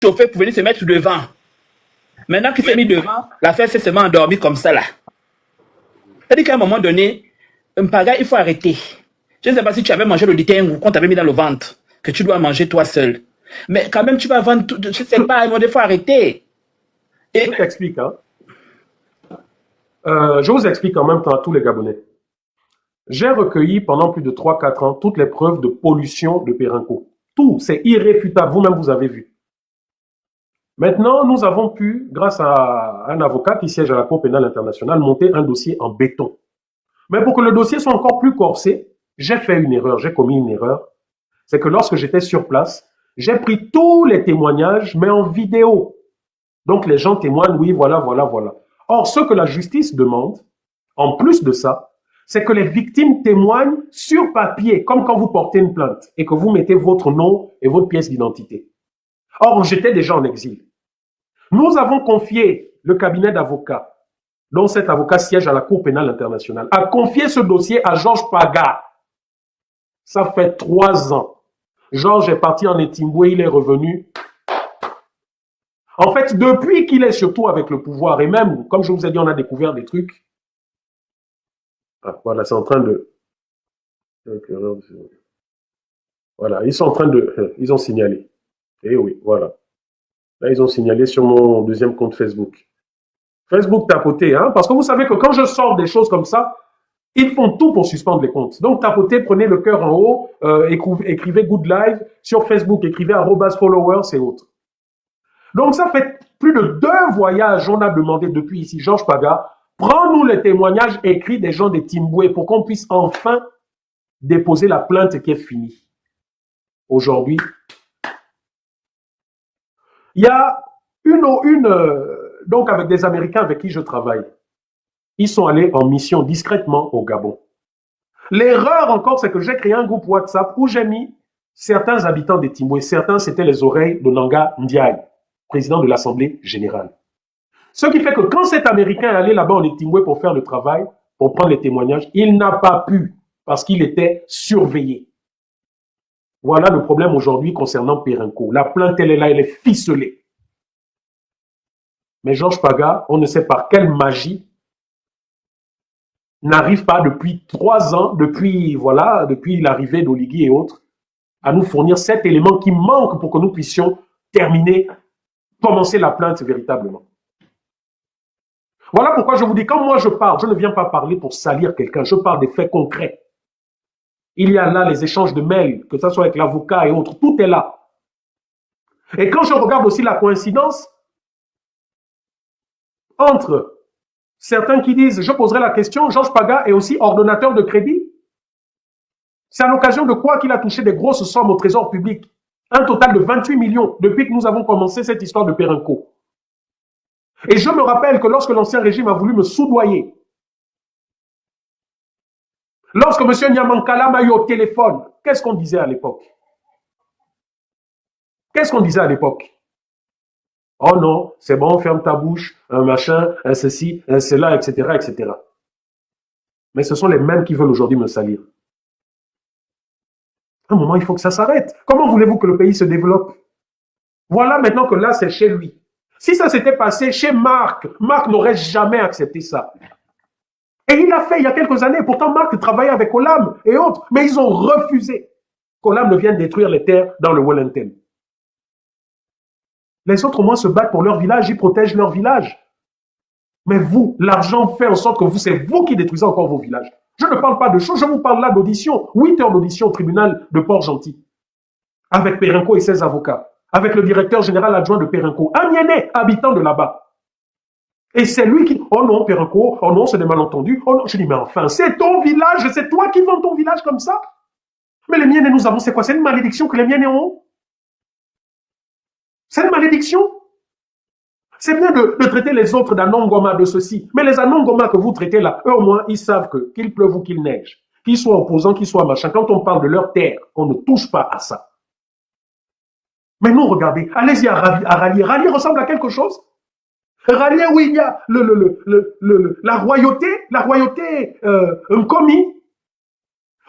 chauffeur pour venir se mettre devant. Maintenant qu'il s'est mis devant, l'affaire s'est seulement endormie comme ça là. C'est-à-dire qu'à un moment donné, Mpaga, il faut arrêter. Je ne sais pas si tu avais mangé le détain ou qu'on t'avait mis dans le ventre, que tu dois manger toi seul. Mais quand même, tu vas vendre tout. Je ne sais pas, il faut arrêter. Et... Je t'explique, hein. Je vous explique en même temps à tous les Gabonais. J'ai recueilli pendant plus de 3-4 ans toutes les preuves de pollution de Pérenco. Tout, c'est irréfutable, vous-même vous avez vu. Maintenant, nous avons pu, grâce à un avocat qui siège à la Cour pénale internationale, monter un dossier en béton. Mais pour que le dossier soit encore plus corsé, j'ai fait une erreur, j'ai commis une erreur. C'est que lorsque j'étais sur place, j'ai pris tous les témoignages, mais en vidéo. Donc les gens témoignent, oui, voilà, voilà, voilà. Or, ce que la justice demande, en plus de ça, c'est que les victimes témoignent sur papier, comme quand vous portez une plainte et que vous mettez votre nom et votre pièce d'identité. Or, j'étais déjà en exil. Nous avons confié le cabinet d'avocats, dont cet avocat siège à la Cour pénale internationale, a confié ce dossier à Georges Paga. Ça fait 3 ans. Georges est parti en Etimboué, il est revenu. En fait, depuis qu'il est surtout avec le pouvoir, et même, comme je vous ai dit, on a découvert des trucs. Ah, voilà, c'est en train de... Voilà, ils sont en train de... Ils ont signalé. Eh oui, voilà. Là, ils ont signalé sur mon deuxième compte Facebook. Facebook tapoté, hein, parce que vous savez que quand je sors des choses comme ça, ils font tout pour suspendre les comptes. Donc, tapotez, prenez le cœur en haut, écrivez Good Live sur Facebook, écrivez @followers et autres. Donc, ça fait plus de 2 voyages, on a demandé depuis ici, Georges Paga, prends-nous les témoignages écrits des gens des Timboué pour qu'on puisse enfin déposer la plainte qui est finie. Aujourd'hui, il y a donc avec des Américains avec qui je travaille, ils sont allés en mission discrètement au Gabon. L'erreur encore, c'est que j'ai créé un groupe WhatsApp où j'ai mis certains habitants des Timboué. Certains, c'était les oreilles de Nanga Ndiaye, président de l'Assemblée générale. Ce qui fait que quand cet Américain est allé là-bas en Timboué pour faire le travail, pour prendre les témoignages, il n'a pas pu parce qu'il était surveillé. Voilà le problème aujourd'hui concernant Pérenco. La plainte, elle est là, elle est ficelée. Mais Georges Paga, on ne sait par quelle magie, n'arrive pas depuis 3 ans, depuis l'arrivée d'Oligui et autres, à nous fournir cet élément qui manque pour que nous puissions terminer, commencer la plainte véritablement. Voilà pourquoi je vous dis, quand moi je parle, je ne viens pas parler pour salir quelqu'un, je parle des faits concrets. Il y a là les échanges de mails, que ce soit avec l'avocat et autres, tout est là. Et quand je regarde aussi la coïncidence entre certains qui disent, je poserai la question, Georges Paga est aussi ordonnateur de crédit. C'est à l'occasion de quoi qu'il a touché des grosses sommes au trésor public. Un total de 28 millions depuis que nous avons commencé cette histoire de Pérenco. Et je me rappelle que lorsque l'ancien régime a voulu me soudoyer, lorsque M. Nyamankala m'a eu au téléphone, qu'est-ce qu'on disait à l'époque? Qu'est-ce qu'on disait à l'époque? Oh non, c'est bon, ferme ta bouche, un machin, un ceci, un cela, etc., etc. Mais ce sont les mêmes qui veulent aujourd'hui me salir. À un moment, il faut que ça s'arrête. Comment voulez-vous que le pays se développe? Voilà maintenant que là, c'est chez lui. Si ça s'était passé chez Marc, Marc n'aurait jamais accepté ça. Et il l'a fait il y a quelques années. Pourtant, Marc travaillait avec Olam et autres. Mais ils ont refusé qu'Olam ne vienne détruire les terres dans le Wellington. Les autres, au moins, se battent pour leur village. Ils protègent leur village. Mais vous, l'argent fait en sorte que c'est vous qui détruisez encore vos villages. Je ne parle pas de choses, je vous parle là d'audition. 8 heures d'audition au tribunal de Port-Gentil. Avec Pérenco et ses avocats. Avec le directeur général adjoint de Pérenco. Un Mienais, habitant de là-bas. Et c'est lui qui... Oh non, Pérenco, oh non, c'est des malentendus. Oh non, je dis, mais enfin, c'est ton village, c'est toi qui vends ton village comme ça. Mais les Mienais, nous avons, c'est quoi? C'est une malédiction que les Mienais ont? C'est une malédiction. C'est bien de traiter les autres d'Anongoma, de ceci. Mais les Anongoma que vous traitez là, eux au moins, ils savent que, qu'il pleuve ou qu'il neige, qu'ils soient opposants, qu'ils soient machin, quand on parle de leur terre, on ne touche pas à ça. Mais nous, regardez, allez-y à Rallier. Rallier ressemble à quelque chose? Rallier où il y a la royauté Nkomi,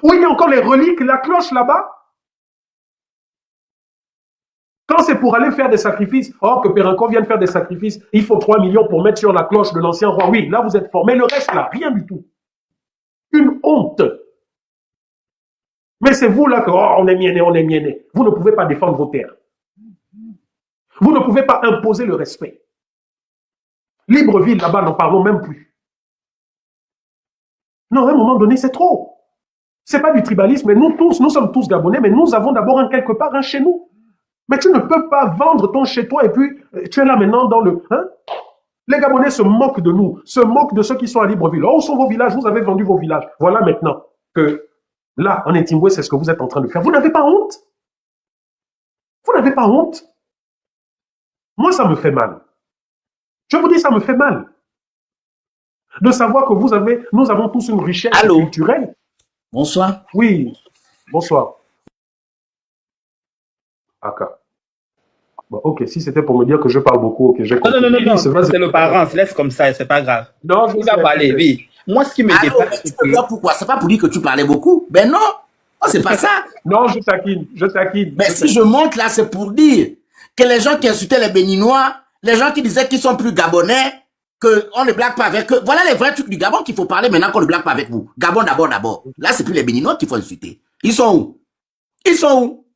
où il y a encore les reliques, la cloche là-bas. Quand c'est pour aller faire des sacrifices, or que Pérenco vienne faire des sacrifices, il faut 3 millions pour mettre sur la cloche de l'ancien roi. Oui, là vous êtes fort. Mais le reste là, rien du tout. Une honte. Mais c'est vous là que, oh, on est mienné, on est mienné. Vous ne pouvez pas défendre vos terres. Vous ne pouvez pas imposer le respect. Libreville, là-bas, n'en parlons même plus. Non, à un moment donné, c'est trop. C'est pas du tribalisme, mais nous tous, nous sommes tous Gabonais, mais nous avons d'abord quelque part un chez nous. Mais tu ne peux pas vendre ton chez toi et puis tu es là maintenant dans le... Hein? Les Gabonais se moquent de nous, se moquent de ceux qui sont à Libreville. Oh, où sont vos villages? Vous avez vendu vos villages. Voilà maintenant que là, en Intimbwe, c'est ce que vous êtes en train de faire. Vous n'avez pas honte? Vous n'avez pas honte? Moi, ça me fait mal. Je vous dis, ça me fait mal. De savoir que nous avons tous une richesse Allô? culturelle. Bonsoir. Oui, bonsoir. Aka. Bon, ok, si c'était pour me dire que je parle beaucoup, ok, j'ai Non, compris. non, non, non, non. C'est C'est le parent, laisse comme ça, c'est pas grave. Non, je Il va parler, oui. Moi, ce qui me Allô, mais dépasse, tu c'est peux que... dire pourquoi? C'est pas pour dire que tu parlais beaucoup. Ben non. Oh, c'est pas ça. Non, je taquine, je taquine. Mais si je monte là, c'est pour dire que les gens qui insultaient les Béninois, les gens qui disaient qu'ils sont plus Gabonais, qu'on ne blague pas avec eux. Voilà les vrais trucs du Gabon qu'il faut parler maintenant qu'on ne blague pas avec vous. Gabon d'abord. Là, c'est plus les Béninois qu'il faut insulter. Ils sont où? Ils sont où?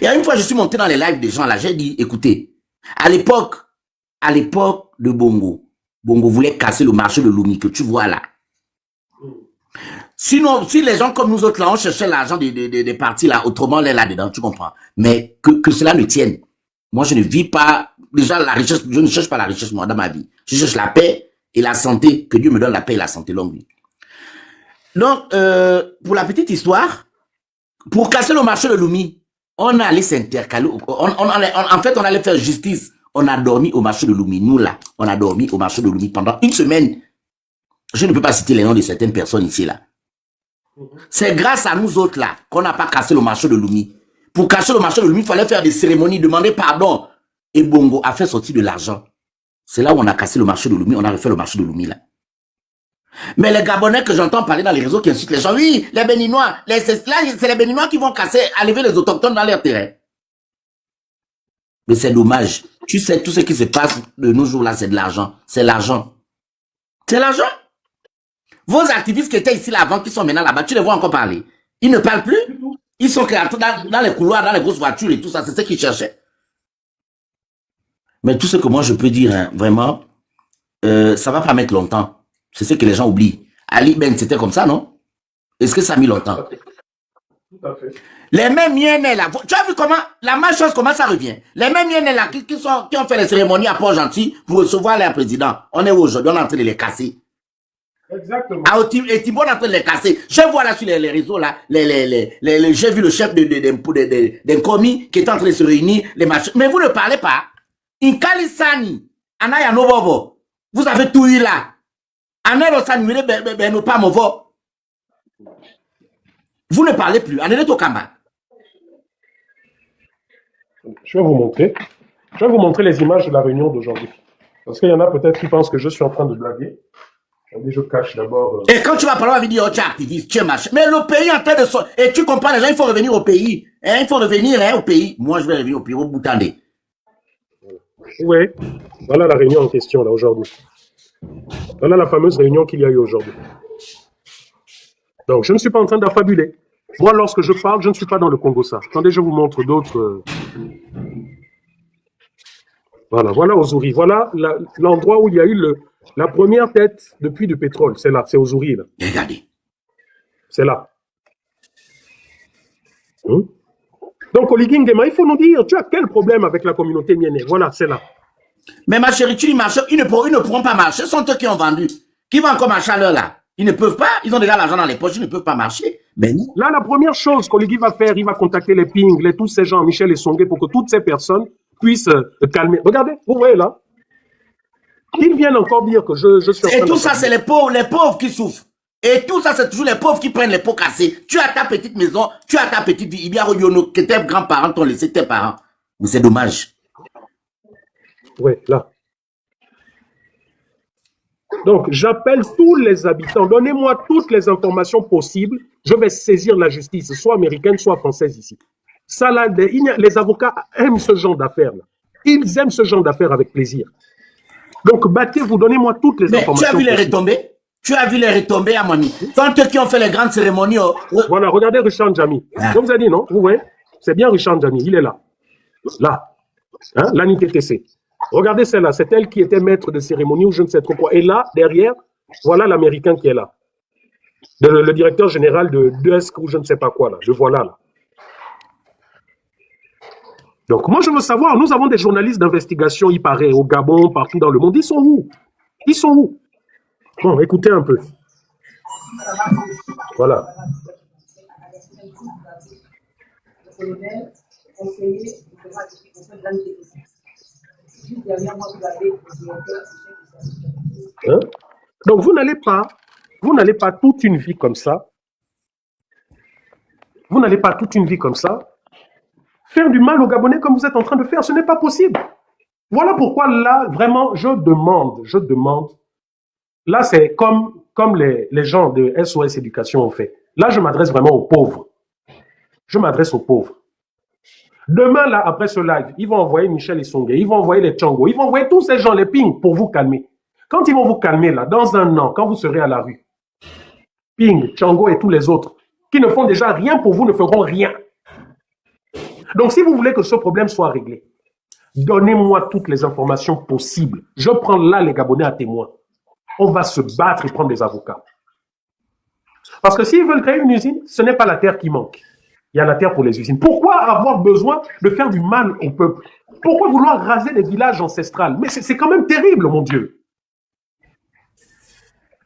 Et une fois, je suis monté dans les lives des gens là, j'ai dit, écoutez, à l'époque de Bongo voulait casser le marché de Lomé que tu vois là. Sinon, si les gens comme nous autres là, on cherchait l'argent des partis là, autrement on est là-dedans, tu comprends. Mais que cela ne tienne. Moi, je ne vis pas, déjà la richesse, je ne cherche pas la richesse moi dans ma vie. Je cherche la paix et la santé, que Dieu me donne la paix et la santé longue vie. Donc, pour la petite histoire, pour casser le marché de Lomé, on allait s'intercaler, en fait, on allait faire justice. On a dormi au marché de Lomé. Nous, là, on a dormi au marché de Lomé pendant une semaine. Je ne peux pas citer les noms de certaines personnes ici, là. C'est grâce à nous autres, là, qu'on n'a pas cassé le marché de Lomé. Pour casser le marché de Lomé, il fallait faire des cérémonies, demander pardon. Et Bongo a fait sortir de l'argent. C'est là où on a cassé le marché de Lomé. On a refait le marché de Lomé, là. Mais les Gabonais que j'entends parler dans les réseaux qui insultent les gens, oui, les Béninois, là, c'est les Béninois qui vont casser, enlever les autochtones dans leur terrain. Mais c'est dommage. Tu sais, tout ce qui se passe de nos jours là, c'est de l'argent. C'est l'argent. C'est l'argent. Vos activistes qui étaient ici là avant, qui sont maintenant là-bas, tu les vois encore parler. Ils ne parlent plus. Ils sont dans les couloirs, dans les grosses voitures et tout ça. C'est ce qu'ils cherchaient. Mais tout ce que moi je peux dire, hein, vraiment, ça va pas mettre longtemps. C'est ce que les gens oublient. Ali Ben, c'était comme ça, non? Est-ce que ça a mis longtemps? Tout à fait. Les mêmes miennes là, tu as vu comment, la même chose, comment ça revient? Les mêmes miennes là, qui ont fait les cérémonies à Port-Gentil pour recevoir leur président. On est aujourd'hui, on est en train de les casser. Exactement. Et Thibault est en train de les casser. Je vois là sur les réseaux là, j'ai vu le chef d'un commis qui est en train de se réunir, les machins. Mais vous ne parlez pas. Inkalisani, Anaya Nobobo, vous avez tout eu là. Vous ne parlez plus. Je vais vous montrer. Je vais vous montrer les images de la réunion d'aujourd'hui. Parce qu'il y en a peut-être qui pensent que je suis en train de blaguer. Je cache d'abord. Et quand tu vas parler, on va dire, oh, tu es activiste, tu es machin. Mais le pays est en train de se... Et tu comprends, les gens, il faut revenir au pays. Hein, il faut revenir au pays. Moi, je vais revenir au pays, au Boutandé. Oui. Voilà la réunion en question, là, aujourd'hui. Voilà la fameuse réunion qu'il y a eu aujourd'hui. Donc, je ne suis pas en train d'affabuler. Moi, lorsque je parle, je ne suis pas dans le Congo-Ça. Attendez, je vous montre d'autres. Voilà Ozouri. Voilà l'endroit où il y a eu la première tête de puits de pétrole. C'est là, c'est Ozouri, là. Regardez. C'est là. Donc, Oligui Nguema, il faut nous dire, tu as quel problème avec la communauté mienne? Voilà, c'est là. Mais ma chérie, tu dis marcher, ils ne pourront pas marcher. Ce sont eux qui ont vendu. Qui vont encore marcher à l'heure là? Ils ne peuvent pas. Ils ont déjà l'argent dans les poches. Ils ne peuvent pas marcher. Ben non. Là, la première chose qu'Oligui va faire, il va contacter les Ping, tous ces gens, Michel et Songué, pour que toutes ces personnes puissent calmer. Regardez, vous voyez là. Qu'ils viennent encore dire que je suis en train Et tout ça, c'est les pauvres qui souffrent. Et tout ça, c'est toujours les pauvres qui prennent les pots cassés. Tu as ta petite maison, tu as ta petite vie. Il y a Yono que tes grands-parents t'ont laissé tes parents. Mais c'est dommage. Oui, là. Donc, j'appelle tous les habitants. Donnez-moi toutes les informations possibles. Je vais saisir la justice, soit américaine, soit française ici. Ça, là, les avocats aiment ce genre d'affaires-là. Ils aiment ce genre d'affaires avec plaisir. Donc, battez-vous, donnez-moi toutes les Mais informations. tu as vu les retombées? Tu as vu les retombées à Moni? Tant eux qui ont fait les grandes cérémonies. Voilà, regardez Richard Djami. Je vous ai dit, non? Vous voyez? C'est bien Richard Djami, il est là. Là. Hein? L'Ani TTC. Regardez celle-là, c'est elle qui était maître de cérémonie ou je ne sais trop quoi. Et là, derrière, voilà l'Américain qui est là. Le directeur général de DESC ou je ne sais pas quoi, là. Le voilà, là. Donc, moi, je veux savoir, nous avons des journalistes d'investigation, il paraît, au Gabon, partout dans le monde. Ils sont où? Ils sont où? Bon, écoutez un peu. Voilà. Hein? Donc, vous n'allez pas toute une vie comme ça. Vous n'allez pas toute une vie comme ça faire du mal aux Gabonais comme vous êtes en train de faire. Ce n'est pas possible. Voilà pourquoi là, vraiment, je demande. Là, c'est comme les gens de SOS Éducation ont fait. Là, je m'adresse vraiment aux pauvres. Je m'adresse aux pauvres. Demain, là, après ce live, ils vont envoyer Michel Issongue, ils vont envoyer les Tchongo, ils vont envoyer tous ces gens, les ping, pour vous calmer. Quand ils vont vous calmer, là, dans un an, quand vous serez à la rue, Ping, Tchongo et tous les autres, qui ne font déjà rien pour vous, ne feront rien. Donc, si vous voulez que ce problème soit réglé, donnez-moi toutes les informations possibles. Je prends là les Gabonais à témoin. On va se battre et prendre des avocats. Parce que s'ils veulent créer une usine, ce n'est pas la terre qui manque. Il y a la terre pour les usines. Pourquoi avoir besoin de faire du mal au peuple? Pourquoi vouloir raser les villages ancestrales? Mais c'est quand même terrible, mon Dieu.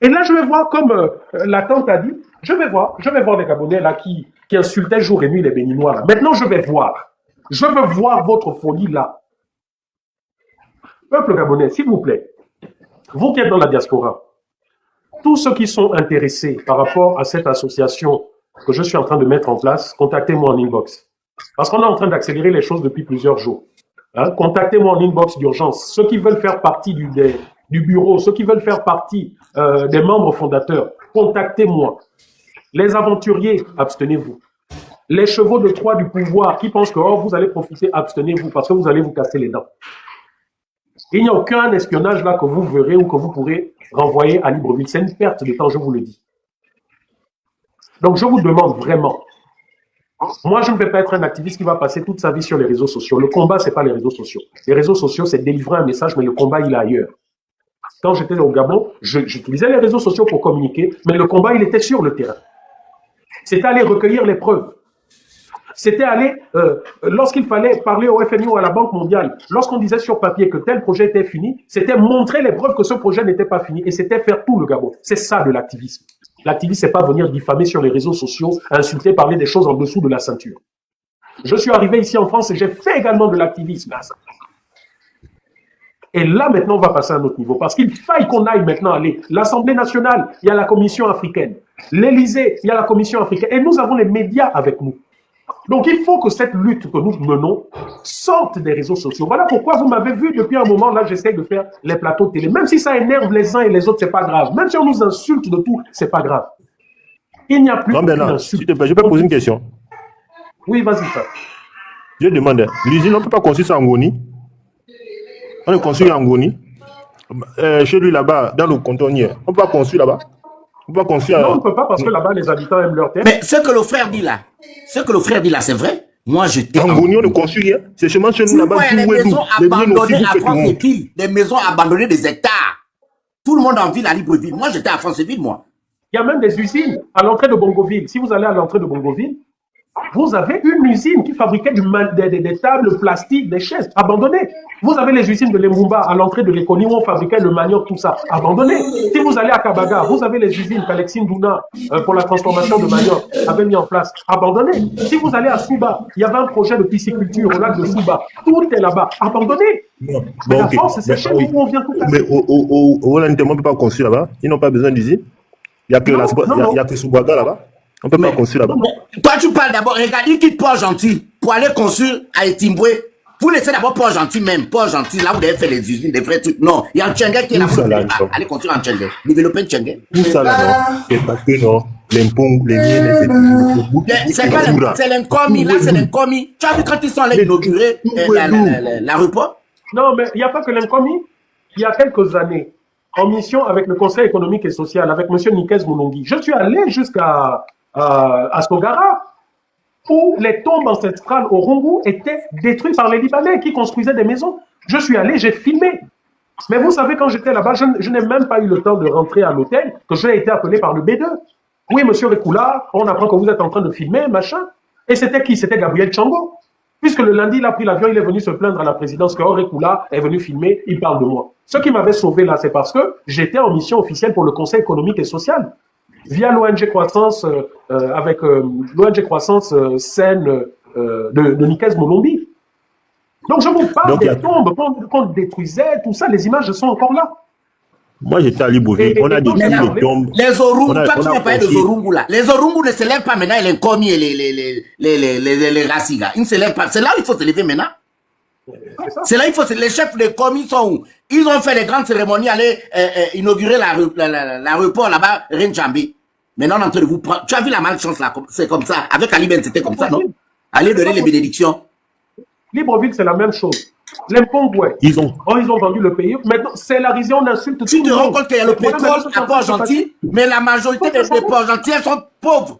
Et là, je vais voir, comme la tante a dit, je vais voir les Gabonais là qui insultaient jour et nuit les Béninois là. Maintenant, je vais voir. Je veux voir votre folie là. Peuple gabonais, s'il vous plaît, vous qui êtes dans la diaspora, tous ceux qui sont intéressés par rapport à cette association que je suis en train de mettre en place, contactez-moi en inbox. Parce qu'on est en train d'accélérer les choses depuis plusieurs jours. Hein? Contactez-moi en inbox d'urgence. Ceux qui veulent faire partie du bureau, ceux qui veulent faire partie des membres fondateurs, contactez-moi. Les aventuriers, abstenez-vous. Les chevaux de Troie du pouvoir qui pensent que vous allez profiter, abstenez-vous parce que vous allez vous casser les dents. Il n'y a aucun espionnage là que vous verrez ou que vous pourrez renvoyer à Libreville. C'est une perte de temps, je vous le dis. Donc, je vous demande vraiment, moi, je ne vais pas être un activiste qui va passer toute sa vie sur les réseaux sociaux. Le combat, ce n'est pas les réseaux sociaux. Les réseaux sociaux, c'est délivrer un message, mais le combat, il est ailleurs. Quand j'étais au Gabon, j'utilisais les réseaux sociaux pour communiquer, mais le combat, il était sur le terrain. C'était aller recueillir les preuves. C'était aller, lorsqu'il fallait parler au FMI ou à la Banque mondiale, lorsqu'on disait sur papier que tel projet était fini, c'était montrer les preuves que ce projet n'était pas fini, et c'était faire tout le Gabon. C'est ça de l'activisme. L'activisme, c'est pas venir diffamer sur les réseaux sociaux, insulter, parler des choses en dessous de la ceinture. Je suis arrivé ici en France et j'ai fait également de l'activisme. Et là, maintenant, on va passer à un autre niveau. Parce qu'il faille qu'on aille maintenant aller. L'Assemblée nationale, il y a la Commission africaine. L'Élysée, il y a la Commission africaine. Et nous avons les médias avec nous. Donc, il faut que cette lutte que nous menons sorte des réseaux sociaux. Voilà pourquoi vous m'avez vu depuis un moment, là, j'essaie de faire les plateaux de télé. Même si ça énerve les uns et les autres, c'est pas grave. Même si on nous insulte de tout, c'est pas grave. Il n'y a plus d'insulte. Je peux poser une question? Oui, vas-y, ça. Je demande, l'usine, on ne peut pas construire ça en Ngoni? On est construit en Ngoni. Chez lui, là-bas, dans le cantonnier, on ne peut pas construire là-bas? On peut pas construire. Non, on ne peut pas parce que là-bas, les habitants aiment leur terre. Mais ce que le frère dit là, c'est vrai. Moi, je t'ai. En Ngoni, on ne construit rien. C'est seulement chez nous là-bas. Les maisons abandonnées à France-Ville, des maisons abandonnées des hectares. Tout le monde en ville à Libreville. Moi, j'étais à France-Ville, moi. Il y a même des usines à l'entrée de Bongoville. Si vous allez à l'entrée de Bongoville, vous avez une usine qui fabriquait des tables plastiques, des chaises abandonnées. Vous avez les usines de Lemumba à l'entrée de l'Éconie où on fabriquait le manioc, tout ça, abandonné. Si vous allez à Kabaga, vous avez les usines qu'Alexine Douna, pour la transformation de manioc, avait mis en place, abandonné. Si vous allez à Souba, il y avait un projet de pisciculture au lac de Souba. Tout est là-bas, abandonné. Non. Mais la France, c'est chez nous où on vient tout casser. Mais au Hollandais, on ne peut pas construire là-bas. Ils n'ont pas besoin d'usine. Il n'y a que Soubaga là-bas. On ne peut pas construire là-bas. Toi, tu parles d'abord, regarde, il quitte Port-Gentil pour aller construire à Etimboué. Vous laissez d'abord Port-Gentil même. Port-Gentil, là où vous avez fait les usines, des vrais trucs. Non, il y a un Tchengue qui est là-bas. Allez construire en Tchengue. Développer un Tchengue. Tout ça là, non. C'est parce que non. l'impôt, les miennes, C'est pas c'est l'incommis, là, c'est l'incommis. Tu as vu quand ils sont allés inaugurer l'aéroport? Non, mais il n'y a pas que l'incommis. Il y a quelques années, en mission avec le Conseil économique et social, avec M. Nikes Moulongi, je suis allé jusqu'à Sogara, où les tombes ancestrales au Rungu étaient détruites par les Libanais qui construisaient des maisons. Je suis allé, j'ai filmé. Mais vous savez, quand j'étais là-bas, je n'ai même pas eu le temps de rentrer à l'hôtel, que j'ai été appelé par le B2. Oui, monsieur Rekula, on apprend que vous êtes en train de filmer, machin. Et c'était qui? C'était Gabriel Chango. Puisque le lundi, il a pris l'avion, il est venu se plaindre à la présidence que Rekula est venu filmer, il parle de moi. Ce qui m'avait sauvé là, c'est parce que j'étais en mission officielle pour le Conseil économique et social. Via l'ONG Croissance, avec l'ONG Croissance Seine de Nikes Moulombi. Donc je vous parle des tombes qu'on détruisait, tout ça, les images sont encore là. Moi j'étais à Libreville, on a détruit les tombes. Les Orungu, toi tu n'as pas de Orungu là. Les Orungu ne se lèvent pas maintenant, les commis et les racigas. Ils ne se lèvent pas. C'est là où il faut se lever maintenant. C'est là où il faut se lever. Les chefs des commis sont où? Ils ont fait des grandes cérémonies, aller inaugurer l'aéroport là-bas, Renjambi. Maintenant on est en train de vous prendre. Tu as vu la malchance là, c'est comme ça. Avec Ali Ben c'était comme ça, non? Allez donner les bénédictions. Libreville, c'est la même chose. L'Impongoué, ils ont vendu le pays. Maintenant, c'est la raison, on insulte tout le monde. Tu te rends compte qu'il y a le pétrole à Port-Gentil, mais la majorité des Port-Gentil, elles sont pauvres.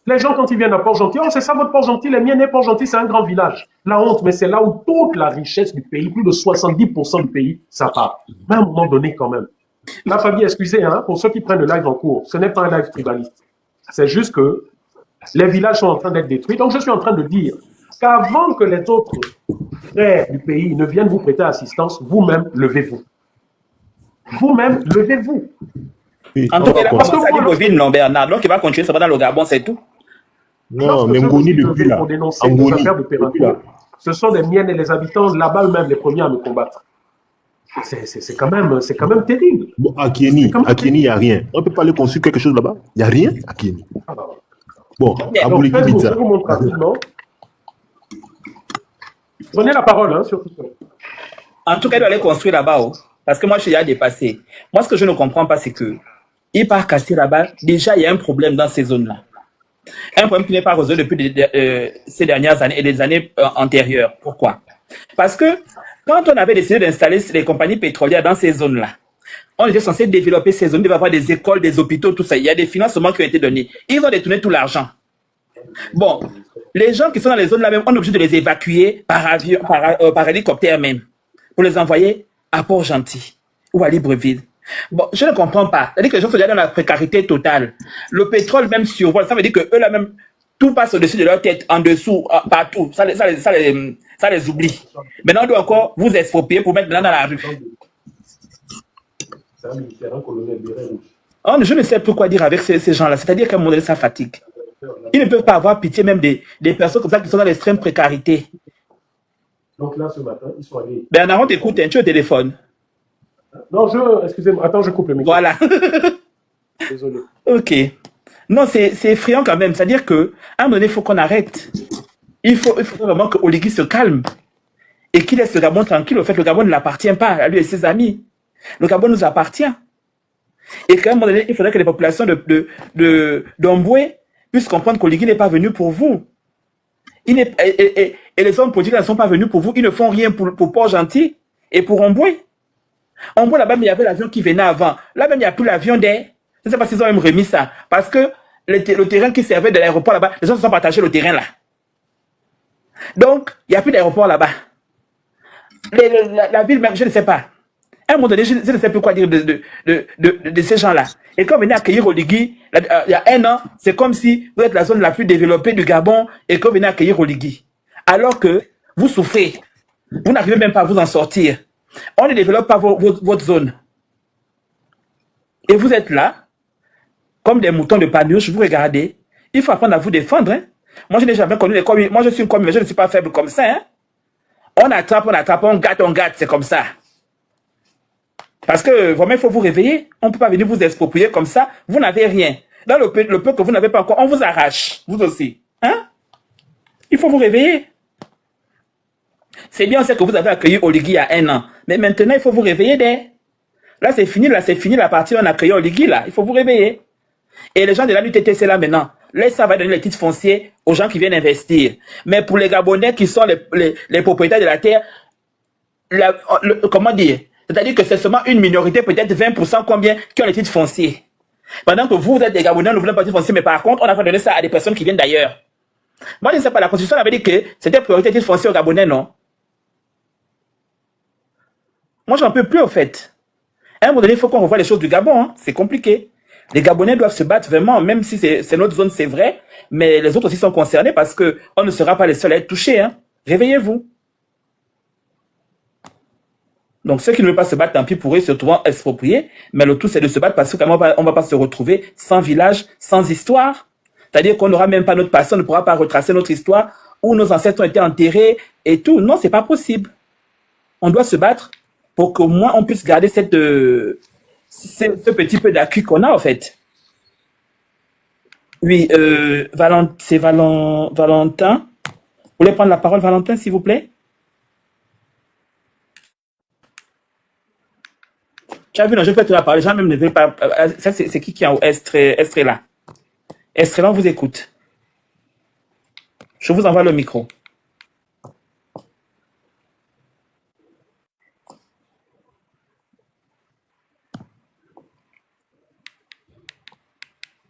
Les gens, quand ils viennent à Port-Gentil, oh, c'est ça votre Port-Gentil, les miens, Port-Gentil, c'est un grand village. La honte, mais c'est là où toute la richesse du pays, plus de 70% du pays, ça part. Mais à un moment donné, quand même. La famille, excusez, hein, pour ceux qui prennent le live en cours, ce n'est pas un live tribaliste. C'est juste que les villages sont en train d'être détruits. Donc, je suis en train de dire qu'avant que les autres frères du pays ne viennent vous prêter assistance, vous-même, levez-vous. Vous-même, levez-vous. En tout cas, il a commencé à Libreville, non, Bernard. Donc, il va continuer, ça va dans le Gabon, c'est tout. Non, mais Ngoni depuis là. Pour dénoncer les affaires de Péranco. Ce sont les miennes et les habitants là-bas eux-mêmes les premiers à me combattre. C'est quand même terrible. Bon, à Kieni, il n'y a rien. On ne peut pas aller construire quelque chose là-bas. Il n'y a rien à Kieni. Bon, à vous je vous montre rapidement. Prenez la parole, hein, sur tout ça. En tout cas, il doit aller construire là-bas, oh, parce que moi, je suis déjà dépassé. Moi, ce que je ne comprends pas, c'est que il part casser là-bas. Déjà, il y a un problème dans ces zones-là. Un problème qui n'est pas résolu depuis ces dernières années et les années antérieures. Pourquoi? Parce que quand on avait décidé d'installer les compagnies pétrolières dans ces zones-là, on était censé développer ces zones, il devait y avoir des écoles, des hôpitaux, tout ça. Il y a des financements qui ont été donnés. Ils ont détourné tout l'argent. Bon, les gens qui sont dans les zones là même, on est obligé de les évacuer par avion, par hélicoptère même, pour les envoyer à Port-Gentil ou à Libreville. Bon, je ne comprends pas. C'est-à-dire que les gens sont déjà dans la précarité totale. Le pétrole même survole, ça veut dire que eux là même, tout passe au-dessus de leur tête, en dessous, partout. Ça les oublie. Maintenant, on doit encore vous exproprier pour mettre dans la rue. Oh, je ne sais plus quoi dire avec ces gens-là. C'est-à-dire qu'à un moment donné, ça fatigue. Ils ne peuvent pas avoir pitié même des personnes comme ça qui sont dans l'extrême précarité. Donc là, ce matin, ils sont allés. Bernard, on t'écoute, tu es au téléphone. Non, excusez-moi, attends, je coupe le micro. Voilà. Désolé. Ok. Non, c'est effrayant quand même. C'est-à-dire qu'à un moment donné, il faut qu'on arrête. Il faut vraiment que Oligui se calme et qu'il laisse le Gabon tranquille. Au fait, le Gabon ne l'appartient pas à lui et ses amis. Le Gabon nous appartient. Et qu'à un moment donné, il faudrait que les populations d'Omboué puissent comprendre qu'Oligui n'est pas venu pour vous. Et les hommes politiques ne sont pas venus pour vous. Ils ne font rien pour Port-Gentil et pour Omboué. Omboué, là-bas, il y avait l'avion qui venait avant. Là, même, il n'y a plus l'avion d'air. Je ne sais pas s'ils ont même remis ça. Parce que le terrain qui servait de l'aéroport là-bas, les gens se sont partagés le terrain là. Donc, il n'y a plus d'aéroport là-bas. La ville même, je ne sais pas. À un moment donné, je ne sais plus quoi dire de ces gens-là. Et quand on venait accueillir Oligui, il y a un an, c'est comme si vous êtes la zone la plus développée du Gabon et qu'on venait accueillir Oligui. Alors que vous souffrez. Vous n'arrivez même pas à vous en sortir. On ne développe pas votre zone. Et vous êtes là, comme des moutons de panurge, vous regardez. Il faut apprendre à vous défendre. Hein? Moi, je n'ai jamais connu les commis. Moi, je suis une commis, mais je ne suis pas faible comme ça. Hein? On attrape, on gâte, c'est comme ça. Parce que vraiment, il faut vous réveiller. On ne peut pas venir vous exproprier comme ça. Vous n'avez rien. Dans le peu que vous n'avez pas encore, on vous arrache. Vous aussi. Hein? Il faut vous réveiller. C'est bien, on sait que vous avez accueilli Oligui il y a 1 an. Mais maintenant, il faut vous réveiller. Là, c'est fini la partie où on a créé Oligui, là. Il faut vous réveiller. Et les gens de la l'UTTC, là, maintenant, là, ça va donner les titres fonciers aux gens qui viennent investir. Mais pour les Gabonais qui sont les propriétaires de la terre, comment dire? C'est-à-dire que c'est seulement une minorité, peut-être 20% combien, qui ont les titres fonciers. Pendant que vous êtes des Gabonais, nous voulons pas de titres fonciers, mais par contre, on a fait donner ça à des personnes qui viennent d'ailleurs. Moi, je ne sais pas, la Constitution avait dit que c'était priorité titres fonciers aux Gabonais, non? Moi, j'en peux plus, au fait. À un moment donné, il faut qu'on revoie les choses du Gabon, hein. C'est compliqué. Les Gabonais doivent se battre vraiment, même si c'est notre zone, c'est vrai, mais les autres aussi sont concernés parce que on ne sera pas les seuls à être touchés, hein. Réveillez-vous. Donc, ceux qui ne veulent pas se battre, tant pis pour eux, se trouvent expropriés, mais le tout, c'est de se battre parce qu'on va pas se retrouver sans village, sans histoire. C'est-à-dire qu'on n'aura même pas notre passé, on ne pourra pas retracer notre histoire, où nos ancêtres ont été enterrés et tout. Non, c'est pas possible. On doit se battre pour qu'au moins on puisse garder ce petit peu d'acquis qu'on a, en fait. Oui, c'est Valentin. Vous voulez prendre la parole, Valentin, s'il vous plaît? Tu as vu, non, je peux te la parole. Les gens même ne veulent pas. Ça, c'est qui est en haut? Estrella. Estrella, on vous écoute. Je vous envoie le micro.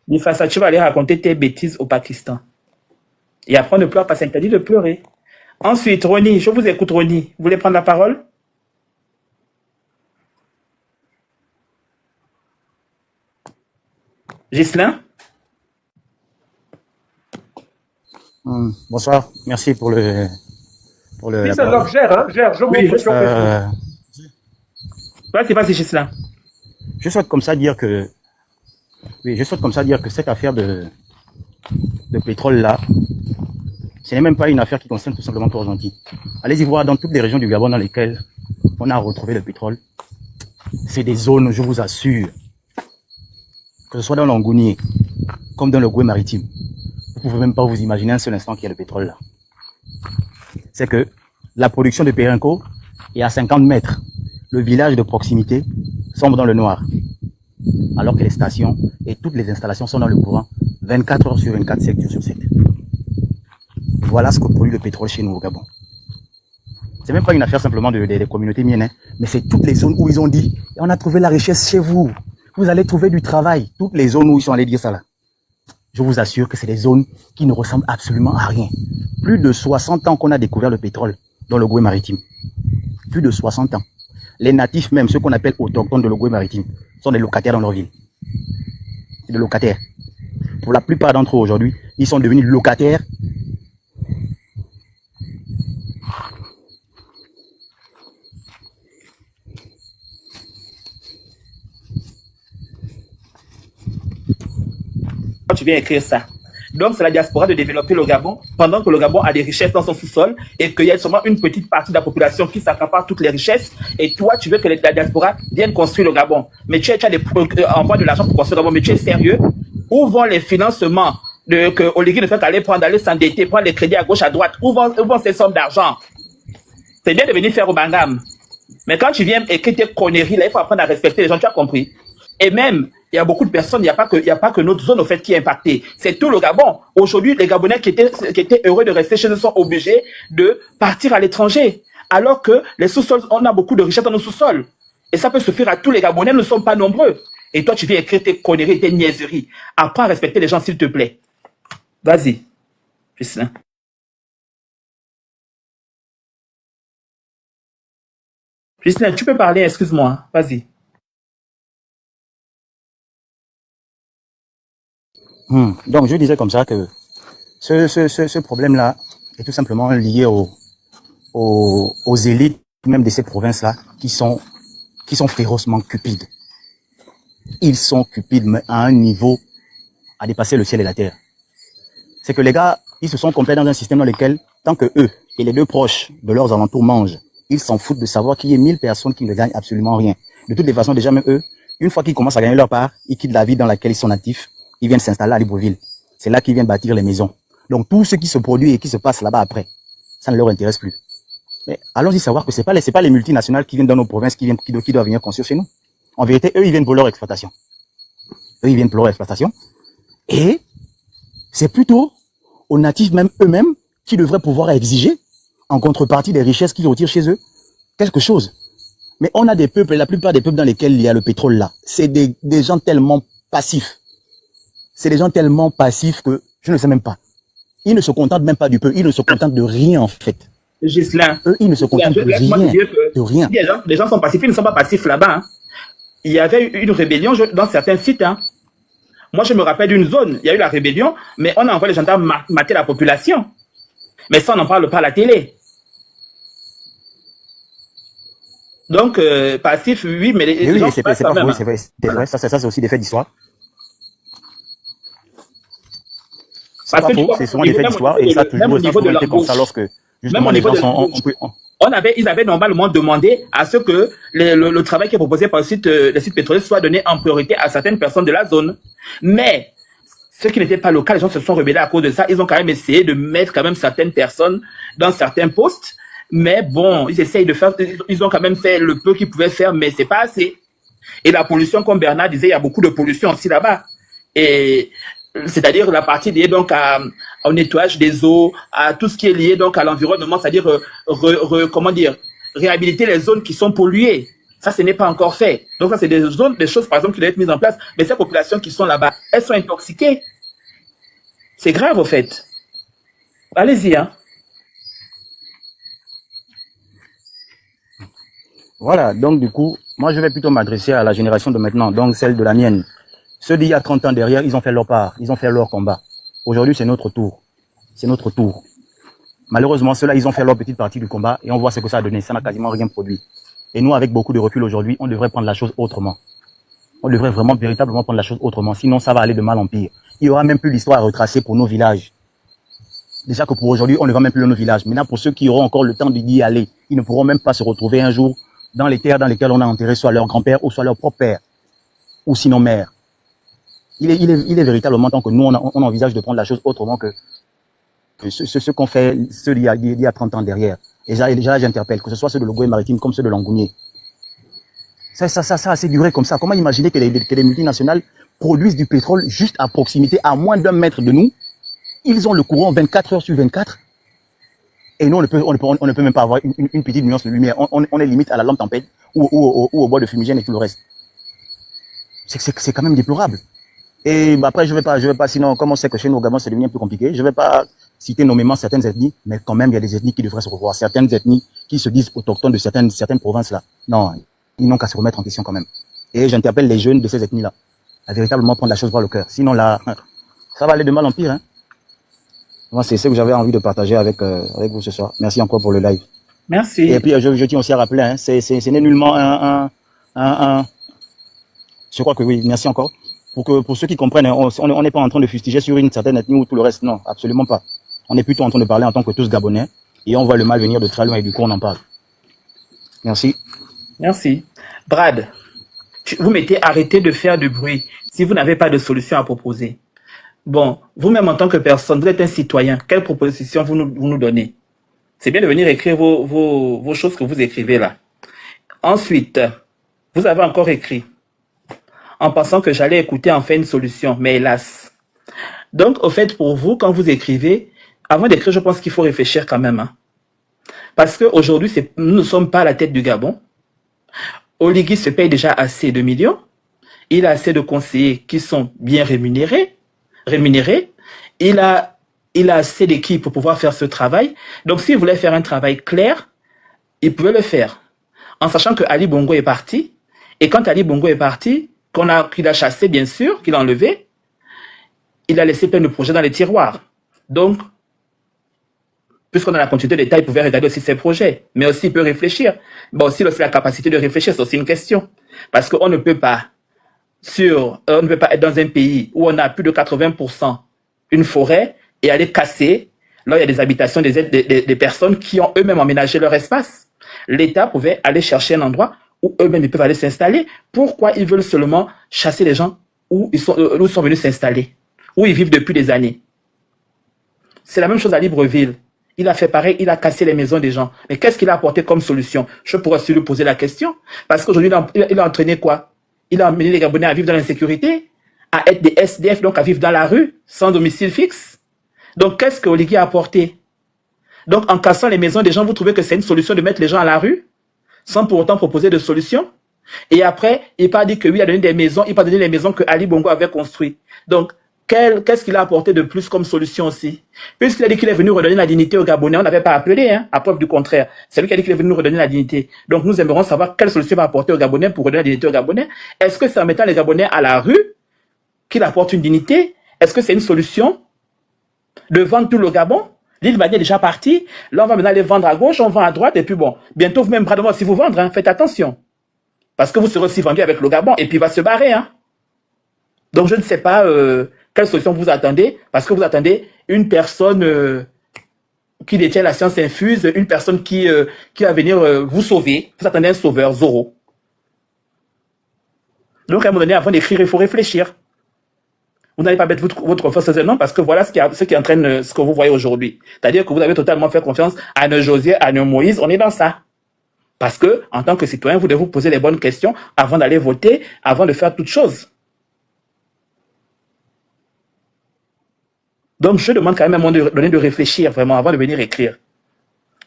Nifasa, tu vas aller raconter tes bêtises au Pakistan. Et après, on ne pleure pas, c'est interdit de pleurer. Ensuite, Ronnie, je vous écoute, Ronnie. Vous voulez prendre la parole? Ghislain? Bonsoir, merci pour la Fils parole. alors, gère, hein, gère, je montre Oui, question. Vas-y, Ghislain. Je souhaite comme ça dire que cette affaire de pétrole là, ce n'est même pas une affaire qui concerne tout simplement Port-Gentil. Allez-y voir dans toutes les régions du Gabon dans lesquelles on a retrouvé le pétrole. C'est des zones, je vous assure, que ce soit dans l'Angounier comme dans le Goué maritime. Vous pouvez même pas vous imaginer un seul instant qu'il y a le pétrole là. C'est que la production de Périnco est à 50 mètres. Le village de proximité sombre dans le noir. Alors que les stations et toutes les installations sont dans le courant 24 heures sur 24, 7 jours sur 7. Voilà ce que produit le pétrole chez nous au Gabon. C'est même pas une affaire simplement des communautés miennes, hein, mais c'est toutes les zones où ils ont dit on a trouvé la richesse chez vous. Vous allez trouver du travail. Toutes les zones où ils sont allés dire ça là. Je vous assure que c'est des zones qui ne ressemblent absolument à rien. Plus de 60 ans qu'on a découvert le pétrole dans le Goué maritime. Plus de 60 ans. Les natifs même, ceux qu'on appelle autochtones de le Goué maritime, sont des locataires dans leur ville. C'est des locataires. Pour la plupart d'entre eux aujourd'hui, ils sont devenus locataires. Tu viens écrire ça. Donc, c'est la diaspora de développer le Gabon pendant que le Gabon a des richesses dans son sous-sol et qu'il y a seulement une petite partie de la population qui s'accapare toutes les richesses. Et toi, tu veux que la diaspora vienne construire le Gabon. Mais tu as envoies de l'argent pour construire le Gabon. Mais tu es sérieux? Où vont les financements que Oligui ne fait qu'aller prendre, aller s'endetter, prendre les crédits à gauche, à droite? Où vont ces sommes d'argent? C'est bien de venir faire au Bangam. Mais quand tu viens écrire tes conneries, là, il faut apprendre à respecter les gens, tu as compris? Et même, il y a beaucoup de personnes, il n'y a pas que notre zone, au fait, qui est impactée. C'est tout le Gabon. Aujourd'hui, les Gabonais qui étaient heureux de rester chez eux sont obligés de partir à l'étranger. Alors que les sous-sols, on a beaucoup de richesses dans nos sous-sols. Et ça peut se faire à tous les Gabonais, nous ne sommes pas nombreux. Et toi, tu viens écrire tes conneries, tes niaiseries. Apprends à respecter les gens, s'il te plaît. Vas-y. Ghislain. Ghislain, tu peux parler, excuse-moi. Vas-y. Donc, je disais comme ça que ce problème-là est tout simplement lié aux élites, même de ces provinces-là, qui sont férocement cupides. Ils sont cupides, mais à un niveau à dépasser le ciel et la terre. C'est que les gars, ils se sont complets dans un système dans lequel, tant que eux et les deux proches de leurs alentours mangent, ils s'en foutent de savoir qu'il y ait 1000 personnes qui ne gagnent absolument rien. De toutes les façons, déjà même eux, une fois qu'ils commencent à gagner leur part, ils quittent la ville dans laquelle ils sont natifs. Ils viennent s'installer à Libreville. C'est là qu'ils viennent bâtir les maisons. Donc tout ce qui se produit et qui se passe là-bas après, ça ne leur intéresse plus. Mais allons-y savoir que c'est pas les multinationales qui viennent dans nos provinces qui doivent venir construire chez nous. En vérité, eux, ils viennent pour leur exploitation. Eux, ils viennent pour leur exploitation. Et c'est plutôt aux natifs même eux-mêmes qui devraient pouvoir exiger, en contrepartie des richesses qu'ils retirent chez eux, quelque chose. Mais on a des peuples, la plupart des peuples dans lesquels il y a le pétrole là, c'est des gens tellement passifs. C'est des gens tellement passifs que je ne sais même pas. Ils ne se contentent même pas du peu, ils ne se contentent de rien en fait. Ghislain, Eux, ils ne se contentent de laisse-moi te rien. dire que De rien. si les gens sont passifs, ils ne sont pas passifs là-bas. Hein. Il y avait eu une rébellion dans certains sites. Hein. Moi, je me rappelle d'une zone, il y a eu la rébellion, mais on a envoyé les gendarmes mater la population. Mais ça, on n'en parle pas à la télé. Donc, passif, oui, mais les Oui, gens c'est passent pas quand même. oui, Hein. c'est vrai, ça c'est aussi des faits d'histoire. C'est Parce pas que tu faux, vois, c'est souvent des faits même au d'histoire niveau et ça a de, même au niveau de toujours été comme ça l'embauche, lorsque même justement au les niveau gens de sont l'embauche, ils avaient normalement demandé à ce que le travail qui est proposé par les sites pétroliers soit donné en priorité à certaines personnes de la zone. Mais ce qui n'était pas le cas, les gens se sont rebellés à cause de ça. Ils ont quand même essayé de mettre quand même certaines personnes dans certains postes. Mais bon, ils essayent de faire, ils ont quand même fait le peu qu'ils pouvaient faire, mais c'est pas assez. Et la pollution, comme Bernard disait, il y a beaucoup de pollution aussi là-bas. Et c'est-à-dire la partie liée donc au nettoyage des eaux, à tout ce qui est lié donc à l'environnement, c'est-à-dire comment dire, réhabiliter les zones qui sont polluées. Ça, ce n'est pas encore fait. Donc ça, c'est des zones, des choses par exemple qui doivent être mises en place. Mais ces populations qui sont là-bas, elles sont intoxiquées. C'est grave au fait. Allez-y, hein. Voilà, donc du coup, moi je vais plutôt m'adresser à la génération de maintenant, donc celle de la mienne. Ceux d'il y a 30 ans derrière, ils ont fait leur part, ils ont fait leur combat. Aujourd'hui, c'est notre tour. C'est notre tour. Malheureusement, ceux-là, ils ont fait leur petite partie du combat et on voit ce que ça a donné. Ça n'a quasiment rien produit. Et nous, avec beaucoup de recul aujourd'hui, on devrait prendre la chose autrement. On devrait vraiment, véritablement prendre la chose autrement. Sinon, ça va aller de mal en pire. Il n'y aura même plus l'histoire à retracer pour nos villages. Déjà que pour aujourd'hui, on ne va même plus dans nos villages. Maintenant, pour ceux qui auront encore le temps d'y aller, ils ne pourront même pas se retrouver un jour dans les terres dans lesquelles on a enterré soit leur grand-père ou soit leur propre père, ou sinon mère. Il est véritablement temps que nous, on envisage de prendre la chose autrement que ce qu'on fait, ceux d'il y a 30 ans derrière. Et là, j'interpelle, que ce soit ceux de Logoué Maritime comme ceux de Langounier. Ça a assez duré comme ça. Comment imaginer que les multinationales produisent du pétrole juste à proximité, à moins d'1 mètre de nous? Ils ont le courant 24 heures sur 24. Et nous, on ne peut même pas avoir une petite nuance de lumière. On est limite à la lampe tempête ou au bois de fumigène et tout le reste. C'est quand même déplorable. Et après, je vais pas, sinon, comme on sait que chez nous au Gabon, c'est devenu plus compliqué, je vais pas citer nommément certaines ethnies, mais quand même, il y a des ethnies qui devraient se revoir. Certaines ethnies qui se disent autochtones de certaines provinces là. Non, ils n'ont qu'à se remettre en question quand même. Et j'interpelle les jeunes de ces ethnies là à véritablement prendre la chose par le cœur. Sinon là, ça va aller de mal en pire, hein. Moi, c'est ce que j'avais envie de partager avec vous ce soir. Merci encore pour le live. Merci. Et puis, je tiens aussi à rappeler, hein, ce n'est nullement je crois que oui, merci encore. Pour ceux qui comprennent, on n'est pas en train de fustiger sur une certaine ethnie ou tout le reste. Non, absolument pas. On est plutôt en train de parler en tant que tous Gabonais. Et on voit le mal venir de très loin et du coup, on en parle. Merci. Merci. Brad, vous mettez arrêtez de faire du bruit si vous n'avez pas de solution à proposer. Bon, vous-même en tant que personne, vous êtes un citoyen. Quelle proposition vous nous donnez? C'est bien de venir écrire vos choses que vous écrivez là. Ensuite, vous avez encore écrit en pensant que j'allais écouter enfin une solution, mais hélas. Donc, au fait, pour vous, quand vous écrivez, avant d'écrire, je pense qu'il faut réfléchir quand même. Hein. Parce qu'aujourd'hui, nous ne sommes pas à la tête du Gabon. Oligui se paye déjà assez de millions. Il a assez de conseillers qui sont bien rémunérés. Il a assez d'équipes pour pouvoir faire ce travail. Donc, s'il voulait faire un travail clair, il pouvait le faire. En sachant que Ali Bongo est parti. Et quand Ali Bongo est parti, qu'il a chassé, bien sûr, qu'il a enlevé, il a laissé plein de projets dans les tiroirs. Donc, puisqu'on a la continuité de l'État, il pouvait regarder aussi ses projets. Mais aussi, il peut réfléchir. Bon, aussi, la capacité de réfléchir, c'est aussi une question. Parce qu'on ne peut pas être dans un pays où on a plus de 80% une forêt et aller casser. Là, il y a des habitations des personnes qui ont eux-mêmes aménagé leur espace. L'État pouvait aller chercher un endroit où eux-mêmes ils peuvent aller s'installer. Pourquoi ils veulent seulement chasser les gens où ils sont venus s'installer, où ils vivent depuis des années? C'est la même chose à Libreville. Il a fait pareil, il a cassé les maisons des gens. Mais qu'est-ce qu'il a apporté comme solution? Je pourrais aussi lui poser la question. Parce qu'aujourd'hui, il a entraîné quoi? Il a amené les Gabonais à vivre dans l'insécurité, à être des SDF, donc à vivre dans la rue, sans domicile fixe. Donc, qu'est-ce que Oligui a apporté? Donc, en cassant les maisons des gens, vous trouvez que c'est une solution de mettre les gens à la rue, sans pour autant proposer de solution? Et après, il n'a pas dit que lui a donné des maisons, il n'a pas donné les maisons que Ali Bongo avait construites. Donc, qu'est-ce qu'il a apporté de plus comme solution aussi? Puisqu'il a dit qu'il est venu redonner la dignité aux Gabonais, on n'avait pas appelé, hein, à preuve du contraire. C'est lui qui a dit qu'il est venu nous redonner la dignité. Donc, nous aimerons savoir quelle solution il va apporter aux Gabonais pour redonner la dignité aux Gabonais. Est-ce que c'est en mettant les Gabonais à la rue qu'il apporte une dignité? Est-ce que c'est une solution de vendre tout le Gabon? L'île Madian est déjà partie. Là, on va maintenant les vendre à gauche, on vend à droite, et puis bon, bientôt, vous-même, bras de moi, si vous vendre, hein, faites attention. Parce que vous serez aussi vendu avec le Gabon, et puis il va se barrer, hein. Donc, je ne sais pas quelle solution vous attendez, parce que vous attendez une personne qui détient la science infuse, une personne qui va venir vous sauver. Vous attendez un sauveur, Zorro. Donc, à un moment donné, avant d'écrire, il faut réfléchir. Vous n'allez pas mettre votre force à non, parce que voilà ce qui entraîne ce que vous voyez aujourd'hui. C'est-à-dire que vous avez totalement fait confiance à un Josier, à un Moïse, on est dans ça. Parce que, en tant que citoyen, vous devez vous poser les bonnes questions avant d'aller voter, avant de faire toute chose. Donc, je demande quand même à un moment donné de réfléchir vraiment avant de venir écrire.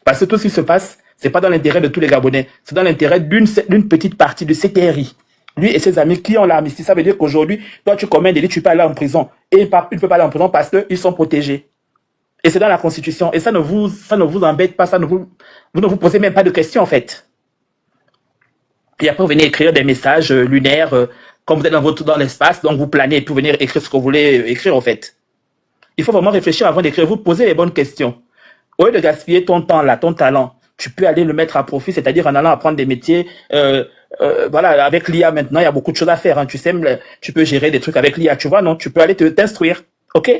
Parce que tout ce qui se passe, c'est pas dans l'intérêt de tous les Gabonais. C'est dans l'intérêt d'une petite partie du CTRI. Lui et ses amis qui ont l'amnistie. Ça veut dire qu'aujourd'hui, toi, tu commets un délit, tu peux aller en prison. Et il ne peut pas aller en prison parce qu'ils sont protégés. Et c'est dans la Constitution. Et ça ne vous embête pas. Vous ne vous posez même pas de questions, en fait. Et après, vous venez écrire des messages lunaires, comme vous êtes dans l'espace, donc vous planez et puis vous venez écrire ce que vous voulez écrire, en fait. Il faut vraiment réfléchir avant d'écrire. Vous posez les bonnes questions. Au lieu de gaspiller ton temps là, ton talent, tu peux aller le mettre à profit, c'est-à-dire en allant apprendre des métiers. Voilà, avec l'IA maintenant, il y a beaucoup de choses à faire. Hein. Tu sais, tu peux gérer des trucs avec l'IA, tu vois, non? Tu peux aller t'instruire. OK?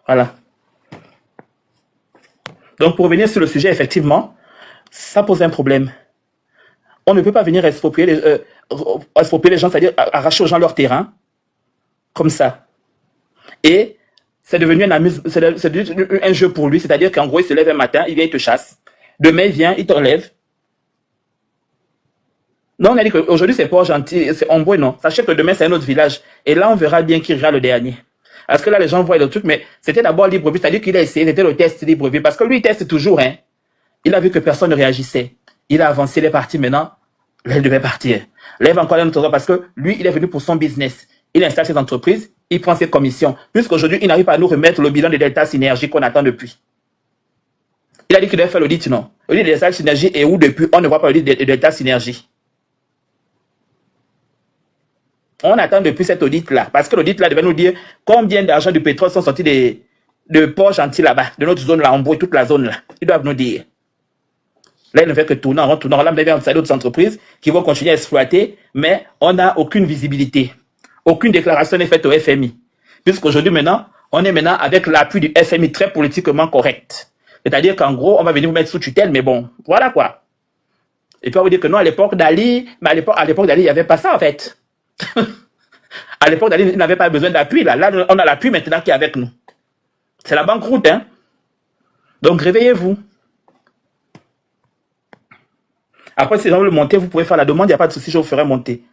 Voilà. Donc, pour revenir sur le sujet, effectivement, ça pose un problème. On ne peut pas venir exproprier les gens, c'est-à-dire arracher aux gens leur terrain, comme ça. Et c'est devenu un jeu pour lui, c'est-à-dire qu'en gros, il se lève un matin, il vient, il te chasse. Demain, il vient, il t'enlève. Non, on a dit qu'aujourd'hui, c'est Port-Gentil, c'est Omboué, non. Sachez que demain, c'est un autre village. Et là, on verra bien qui ira le dernier. Parce que là, les gens voient le truc, mais c'était d'abord Libreville, c'est-à-dire qu'il a essayé, c'était le test Libreville. Parce que lui, il teste toujours, hein. Il a vu que personne ne réagissait. Il a avancé, il est parti maintenant. Là, il devait partir. Là, il va encore aller un autre endroit parce que lui, il est venu pour son business. Il installe ses entreprises, il prend ses commissions. Puisqu'aujourd'hui, il n'arrive pas à nous remettre le bilan de Delta Synergie qu'on attend depuis. Il a dit qu'il devait faire l'audit, non. L'audit de Delta Synergie est où depuis? On ne voit pas l'audit de Delta Synergie. On attend depuis cet audit-là. Parce que l'audit-là devait nous dire combien d'argent du pétrole sont sortis de Port-Gentil là-bas, de notre zone là, en bois, toute la zone là. Ils doivent nous dire. Là, il ne fait que tourner en rond, tourner en rond. Là, vous avez d'autres entreprises qui vont continuer à exploiter, mais on n'a aucune visibilité. Aucune déclaration n'est faite au FMI. Puisqu'aujourd'hui, maintenant, on est maintenant avec l'appui du FMI très politiquement correct. C'est-à-dire qu'en gros, on va venir vous mettre sous tutelle, mais bon, voilà quoi. Et puis on va vous dire que non, à l'époque d'Ali, mais à l'époque d'Ali, il n'y avait pas ça en fait. À l'époque d'Ali, il n'avait pas besoin d'appui. Là, on a l'appui maintenant qui est avec nous. C'est la banqueroute, hein. Donc réveillez-vous. Après, si les gens veulent monter, vous pouvez faire la demande, il n'y a pas de souci, je vous ferai monter.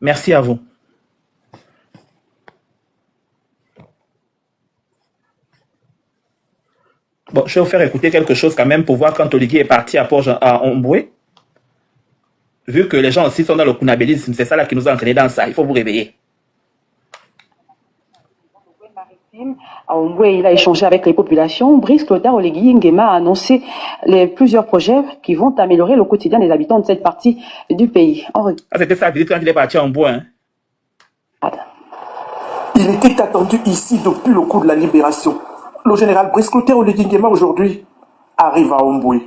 Merci à vous. Bon, je vais vous faire écouter quelque chose quand même pour voir quand Oligui est parti à Omboué. Vu que les gens aussi sont dans le kunabélisme, c'est ça là qui nous a entraînés dans ça. Il faut vous réveiller. À Omboué, il a échangé avec les populations. Brice Clotaire Oligui Nguema a annoncé plusieurs projets qui vont améliorer le quotidien des habitants de cette partie du pays. C'était ça, quand il est parti à Omboué. Hein. Il était attendu ici depuis le coup de la libération. Le général Brice Clotaire Oligui Nguema aujourd'hui arrive à Omboué.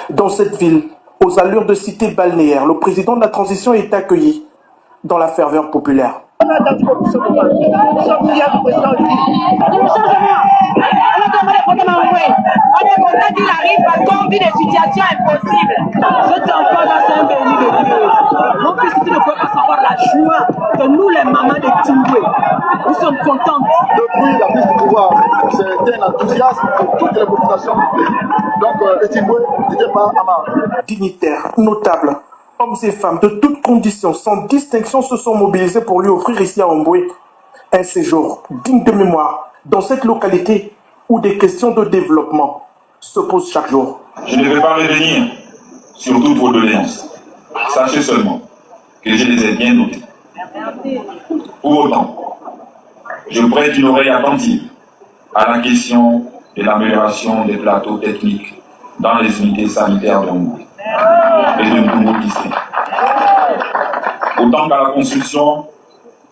Dans cette ville, aux allures de cité balnéaire, le président de la transition est accueilli dans la ferveur populaire. On a attendu pour ce moment. Nous sommes fiers du président Oligui. On est content qu'il arrive parce qu'on vit des situations impossibles. Cet enfant-là, c'est un béni de Dieu. Mon fils, tu ne peux pas savoir la joie de nous, les mamans de Timboué. Nous sommes contents. Depuis la prise du pouvoir, c'est un enthousiasme pour toutes les populations du pays. Donc, Timboué n'était pas à marre. Dignitaires, notables, Hommes et femmes de toutes conditions, sans distinction, se sont mobilisés pour lui offrir ici à Omboué un séjour digne de mémoire dans cette localité où des questions de développement se posent chaque jour. Je ne vais pas revenir sur toutes vos doléances. Sachez seulement que je les ai bien notées. Pour autant, je prête une oreille attentive à la question de l'amélioration des plateaux techniques dans les unités sanitaires de Omboué et de Nkoumou district. Autant qu'à la construction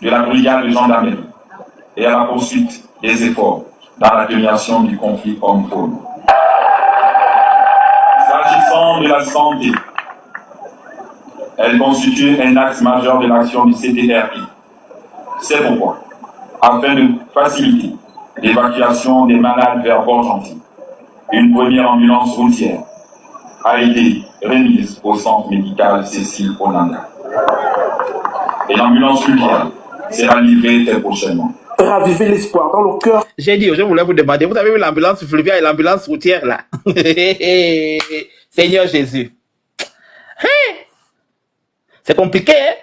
de la brigade de gendarmerie et à la poursuite des efforts dans l'atténuation du conflit homme-faune. S'agissant de la santé, elle constitue un axe majeur de l'action du CTRI. C'est pourquoi, afin de faciliter l'évacuation des malades vers Port-Gentil, une première ambulance routière a été remise au centre médical Cécile Onanga. Et l'ambulance fluviale sera livrée très prochainement. Raviver l'espoir dans le cœur. J'ai dit, je voulais vous demander, vous avez vu l'ambulance fluviale et l'ambulance routière là? Seigneur Jésus. C'est compliqué, hein?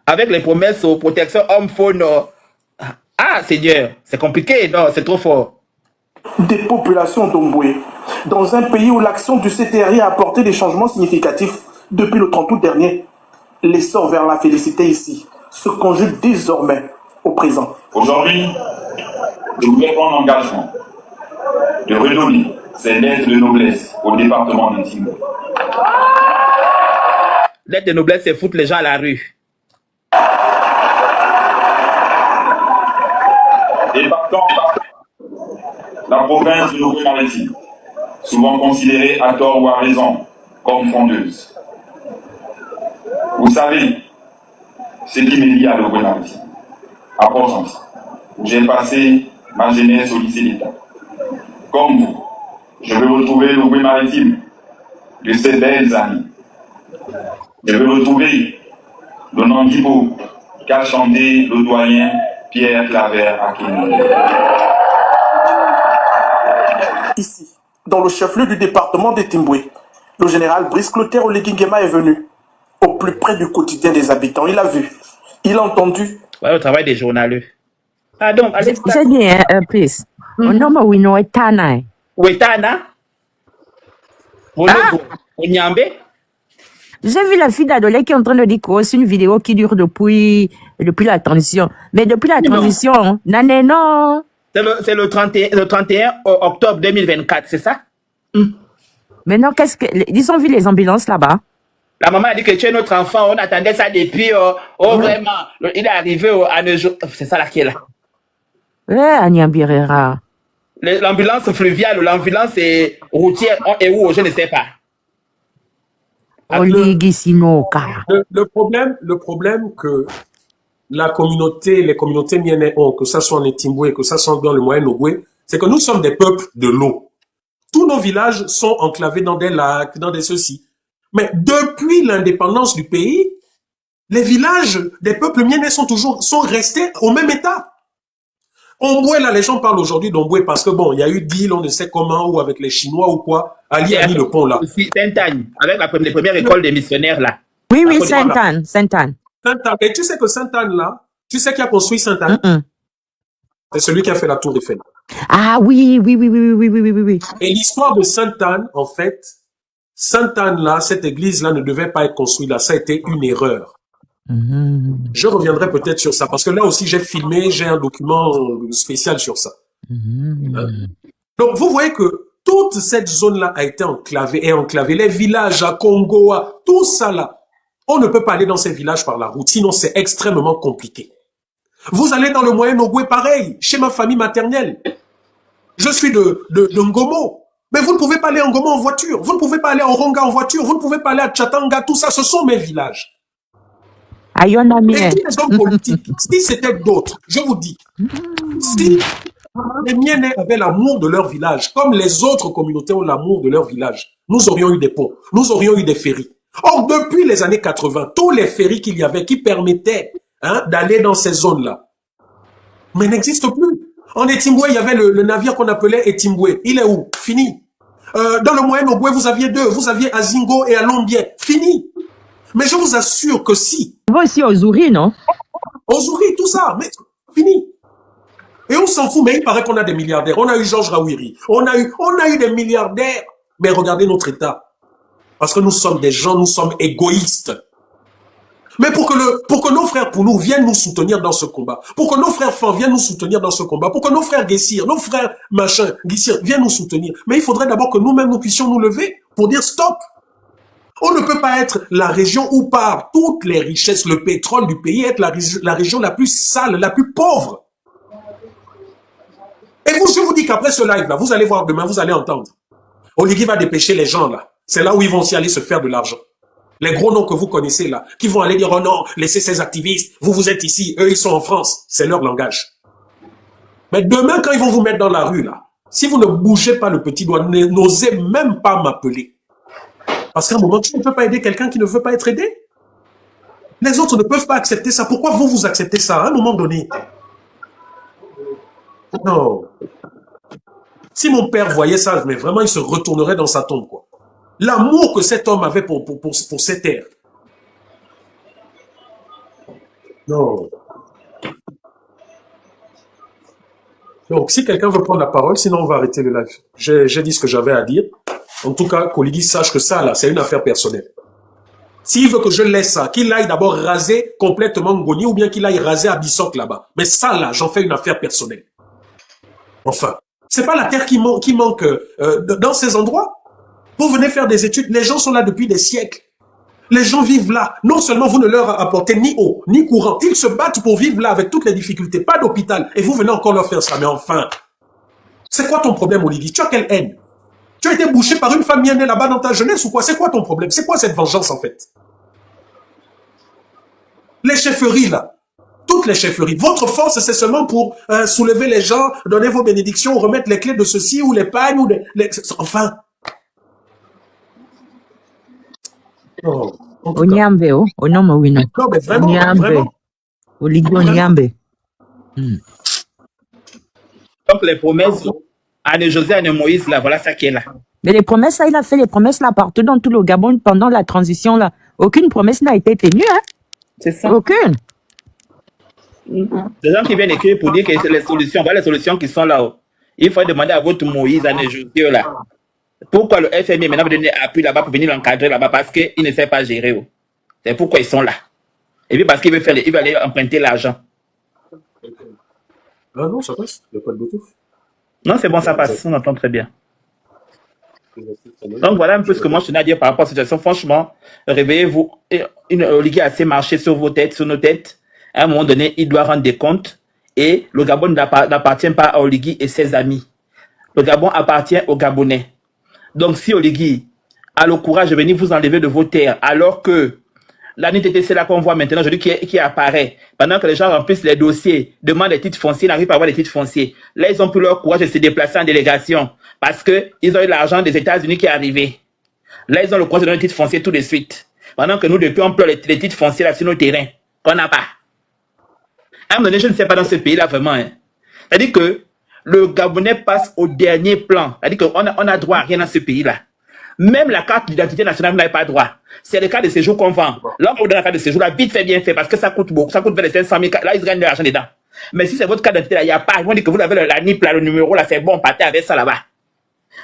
Avec les promesses aux protections homme-faune. Ah, Seigneur, c'est compliqué, non, c'est trop fort. Des populations d'Omboué, dans un pays où l'action du CTRI a apporté des changements significatifs depuis le 30 août dernier. L'essor vers la félicité ici se conjugue désormais au présent. Aujourd'hui, je voudrais prendre l'engagement de redonner ces lettres de noblesse au département de Timbo. Lettres de noblesse, c'est foutre les gens à la rue. Départant la province de Omboué-Maritime, souvent considérée à tort ou à raison comme frondeuse. Vous savez ce qui m'est lié à l'Omboué-Maritime, à Port-Gentil, où j'ai passé ma jeunesse au lycée d'État. Comme vous, je veux retrouver l'Omboué-Maritime de ces belles années. Je veux retrouver le Nandibo qu'a chanté le doyen Pierre Claver à Kény. Ici, dans le chef-lieu du département de Timboué, le général Brice Clotaire Oligui Nguema est venu au plus près du quotidien des habitants. Il a vu, il a entendu. Ouais, le travail des journaleux. Ah donc, Alex, J'ai dit, please. On nomme Wino Etana. Wetana? Onyambe? J'ai vu la fille d'Adolé qui est en train de dire que c'est une vidéo qui dure depuis la transition. Mais depuis la transition, non. C'est le 31 octobre 2024, c'est ça? Maintenant, ils ont vu les ambulances là-bas. La maman a dit que tu es notre enfant, on attendait ça depuis, vraiment. Il est arrivé à 9 jours. C'est ça là qui est là. Anyambirera. L'ambulance fluviale ou l'ambulance routière est où? Je ne sais pas. Le problème que la communauté, les communautés miennes ont, que ça soit en Etimboué, que ça soit dans le Moyen-Ogooué, c'est que nous sommes des peuples de l'eau. Tous nos villages sont enclavés dans des lacs, dans des ceci. Mais depuis l'indépendance du pays, les villages des peuples miennes sont restés au même état. Omboué, là, les gens parlent aujourd'hui d'Omboué parce que bon, il y a eu deal, on ne sait comment, ou avec les Chinois ou quoi. Ali a mis le pont là. Aussi, Sainte-Anne, avec les premières écoles des missionnaires là. Oui, Sainte-Anne. Sainte-Anne. Et tu sais que Sainte-Anne là, tu sais qui a construit Sainte-Anne? C'est celui qui a fait la tour Eiffel. Ah oui. Et l'histoire de Sainte-Anne, en fait, Sainte-Anne là, cette église là ne devait pas être construite là, ça a été une erreur. Je reviendrai peut-être sur ça, parce que là aussi j'ai filmé, j'ai un document spécial sur ça. Donc vous voyez que toute cette zone-là a été enclavée, les villages à Congo, tout ça là, on ne peut pas aller dans ces villages par la route, sinon c'est extrêmement compliqué. Vous allez dans le Moyen-Ogooué, pareil, chez ma famille maternelle. Je suis de Ngomo, mais vous ne pouvez pas aller en Ngomo en voiture, vous ne pouvez pas aller en Ronga en voiture, vous ne pouvez pas aller à Tchatanga, tout ça, ce sont mes villages. Et tous les hommes politiques, si c'était d'autres, je vous dis, si les miens avaient l'amour de leur village, comme les autres communautés ont l'amour de leur village, nous aurions eu des ponts, nous aurions eu des ferries. Or, depuis les années 80, tous les ferries qu'il y avait qui permettaient d'aller dans ces zones-là, mais n'existent plus. En Etimboué, il y avait le navire qu'on appelait Etimboué. Il est où? Fini. Dans le Moyen-Ogooué, vous aviez 2. Vous aviez Azingo et Alombié. Fini. Mais je vous assure que si. Vous aussi aux Ouri, non? Ozouri, tout ça, mais fini. Et on s'en fout, mais il paraît qu'on a des milliardaires. On a eu Georges Rawiri. On a eu des milliardaires. Mais regardez notre État. Parce que nous sommes des gens, nous sommes égoïstes. Mais pour que nos frères Pounou viennent nous soutenir dans ce combat, pour que nos frères Fan viennent nous soutenir dans ce combat, pour que nos frères Guessir, nos frères machin, Guissir viennent nous soutenir, mais il faudrait d'abord que nous-mêmes nous puissions nous lever pour dire stop. On ne peut pas être la région où par toutes les richesses, le pétrole du pays, être la région la plus sale, la plus pauvre. Et je vous dis qu'après ce live-là, vous allez voir demain, vous allez entendre. Oligui va dépêcher les gens là. C'est là où ils vont aussi aller se faire de l'argent. Les gros noms que vous connaissez là, qui vont aller dire, oh non, laissez ces activistes, vous êtes ici, eux ils sont en France. C'est leur langage. Mais demain, quand ils vont vous mettre dans la rue là, si vous ne bougez pas le petit doigt, n'osez même pas m'appeler. Parce qu'à un moment, tu ne peux pas aider quelqu'un qui ne veut pas être aidé. Les autres ne peuvent pas accepter ça. Pourquoi vous acceptez ça à un moment donné? Non. Si mon père voyait ça, mais vraiment, il se retournerait dans sa tombe, quoi. L'amour que cet homme avait pour cette terre. Non. Donc, si quelqu'un veut prendre la parole, sinon on va arrêter le live. J'ai dit ce que j'avais à dire. En tout cas, qu'Oligui sache que ça, là, c'est une affaire personnelle. S'il veut que je laisse ça, qu'il aille d'abord raser complètement Ngoni ou bien qu'il aille raser Abissok là-bas. Mais ça, là, j'en fais une affaire personnelle. Enfin, c'est pas la terre qui manque dans ces endroits. Vous venez faire des études, les gens sont là depuis des siècles. Les gens vivent là. Non seulement vous ne leur apportez ni eau, ni courant, ils se battent pour vivre là avec toutes les difficultés. Pas d'hôpital. Et vous venez encore leur faire ça. Mais enfin, c'est quoi ton problème, Oligui? Tu as quelle haine? Tu as été bouché par une femme née là-bas dans ta jeunesse ou quoi? C'est quoi ton problème? C'est quoi cette vengeance en fait? Les chefferies là. Toutes les chefferies. Votre force, c'est seulement pour soulever les gens, donner vos bénédictions, remettre les clés de ceci ou les pagnes ou enfin. Oh, en tout cas. Onyambe, oh, onoma wino. Non, mais vraiment, Onyambe. vraiment. Oligui Vraiment. Onyambe. Donc les promesses, Anne-José, Anne-Moïse, là, voilà ça qui est là. Mais les promesses, là, il a fait les promesses là partout dans tout le Gabon pendant la transition là. Aucune promesse n'a été tenue, hein? C'est ça. Aucune. Des gens qui viennent écrire pour dire que c'est les solutions, voilà les solutions qui sont là. Il faut demander à votre Moïse, Anne-José, là. Pourquoi le FMI maintenant veut donner appui là-bas pour venir l'encadrer là-bas? Parce qu'il ne sait pas gérer. C'est pourquoi ils sont là. Et puis parce qu'il veut il va aller emprunter l'argent. Ah non, ça passe. Il n'y a pas de Bluetooth. Non, c'est bon, ça passe. On entend très bien. Donc voilà un peu ce que moi je tenais à dire par rapport à cette situation. Franchement, réveillez-vous. Oligui a assez marché sur vos têtes, sur nos têtes. À un moment donné, il doit rendre des comptes. Et le Gabon n'appartient pas à Oligui et ses amis. Le Gabon appartient aux Gabonais. Donc si Oligui a le courage de venir vous enlever de vos terres, alors que la NTT, c'est là qu'on voit maintenant aujourd'hui qui apparaît, pendant que les gens remplissent les dossiers, demandent des titres fonciers, n'arrivent pas à avoir des titres fonciers. Là, ils ont plus leur courage de se déplacer en délégation parce qu'ils ont eu l'argent des États-Unis qui est arrivé. Là, ils ont le courage de donner des titres fonciers tout de suite. Pendant que nous, depuis, on pleure les titres fonciers là sur nos terrains qu'on n'a pas. À un moment donné, je ne sais pas dans ce pays-là vraiment. Hein. C'est-à-dire que le Gabonais passe au dernier plan. C'est-à-dire qu'on a droit à rien dans ce pays-là. Même la carte d'identité nationale, vous n'avez pas droit. C'est le cas de séjour qu'on vend. Là, on vous donne la carte de séjour, là, vite fait, bien fait, parce que ça coûte beaucoup. Ça coûte vers les 500 000. Là, ils gagnent de l'argent dedans. Mais si c'est votre carte d'identité, là, il n'y a pas. Ils vont dire que vous avez la NIP, là, le numéro, là, c'est bon, partez avec ça là-bas.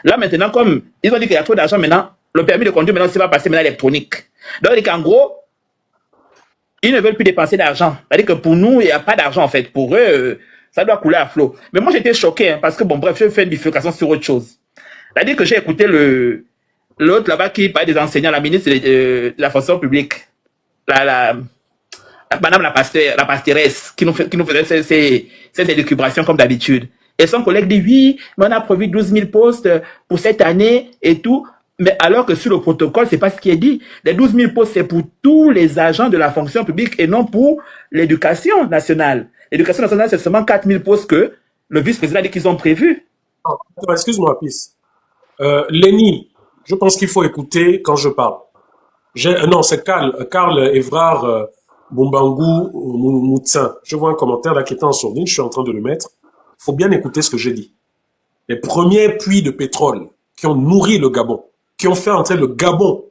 Là, maintenant, comme ils ont dit qu'il y a trop d'argent maintenant, le permis de conduire, maintenant, c'est pas passé maintenant électronique. Donc, en gros, ils ne veulent plus dépenser d'argent. C'est-à-dire que pour nous, il n'y a pas d'argent, en fait. Pour eux, ça doit couler à flot. Mais moi, j'étais choqué, hein, parce que, bon, bref, je fais une bifurcation sur autre chose. C'est-à-dire que j'ai écouté l'autre là-bas qui parlait des enseignants, la ministre de la fonction publique, madame la pastoresse, qui nous faisait ces élucubrations comme d'habitude. Et son collègue dit, oui, mais on a prévu 12 000 postes pour cette année et tout. Mais alors que sur le protocole, c'est pas ce qui est dit. Les 12 000 postes, c'est pour tous les agents de la fonction publique et non pour l'éducation nationale. L'éducation nationale, c'est seulement 4 000 postes que le vice-président dit qu'ils ont prévus. Excuse-moi, Pis. Lenny, je pense qu'il faut écouter quand je parle. Non, c'est Karl Evrard Bombangou Moutsin. Je vois un commentaire là qui est en sourdine, je suis en train de le mettre. Il faut bien écouter ce que j'ai dit. Les premiers puits de pétrole qui ont nourri le Gabon, qui ont fait entrer le Gabon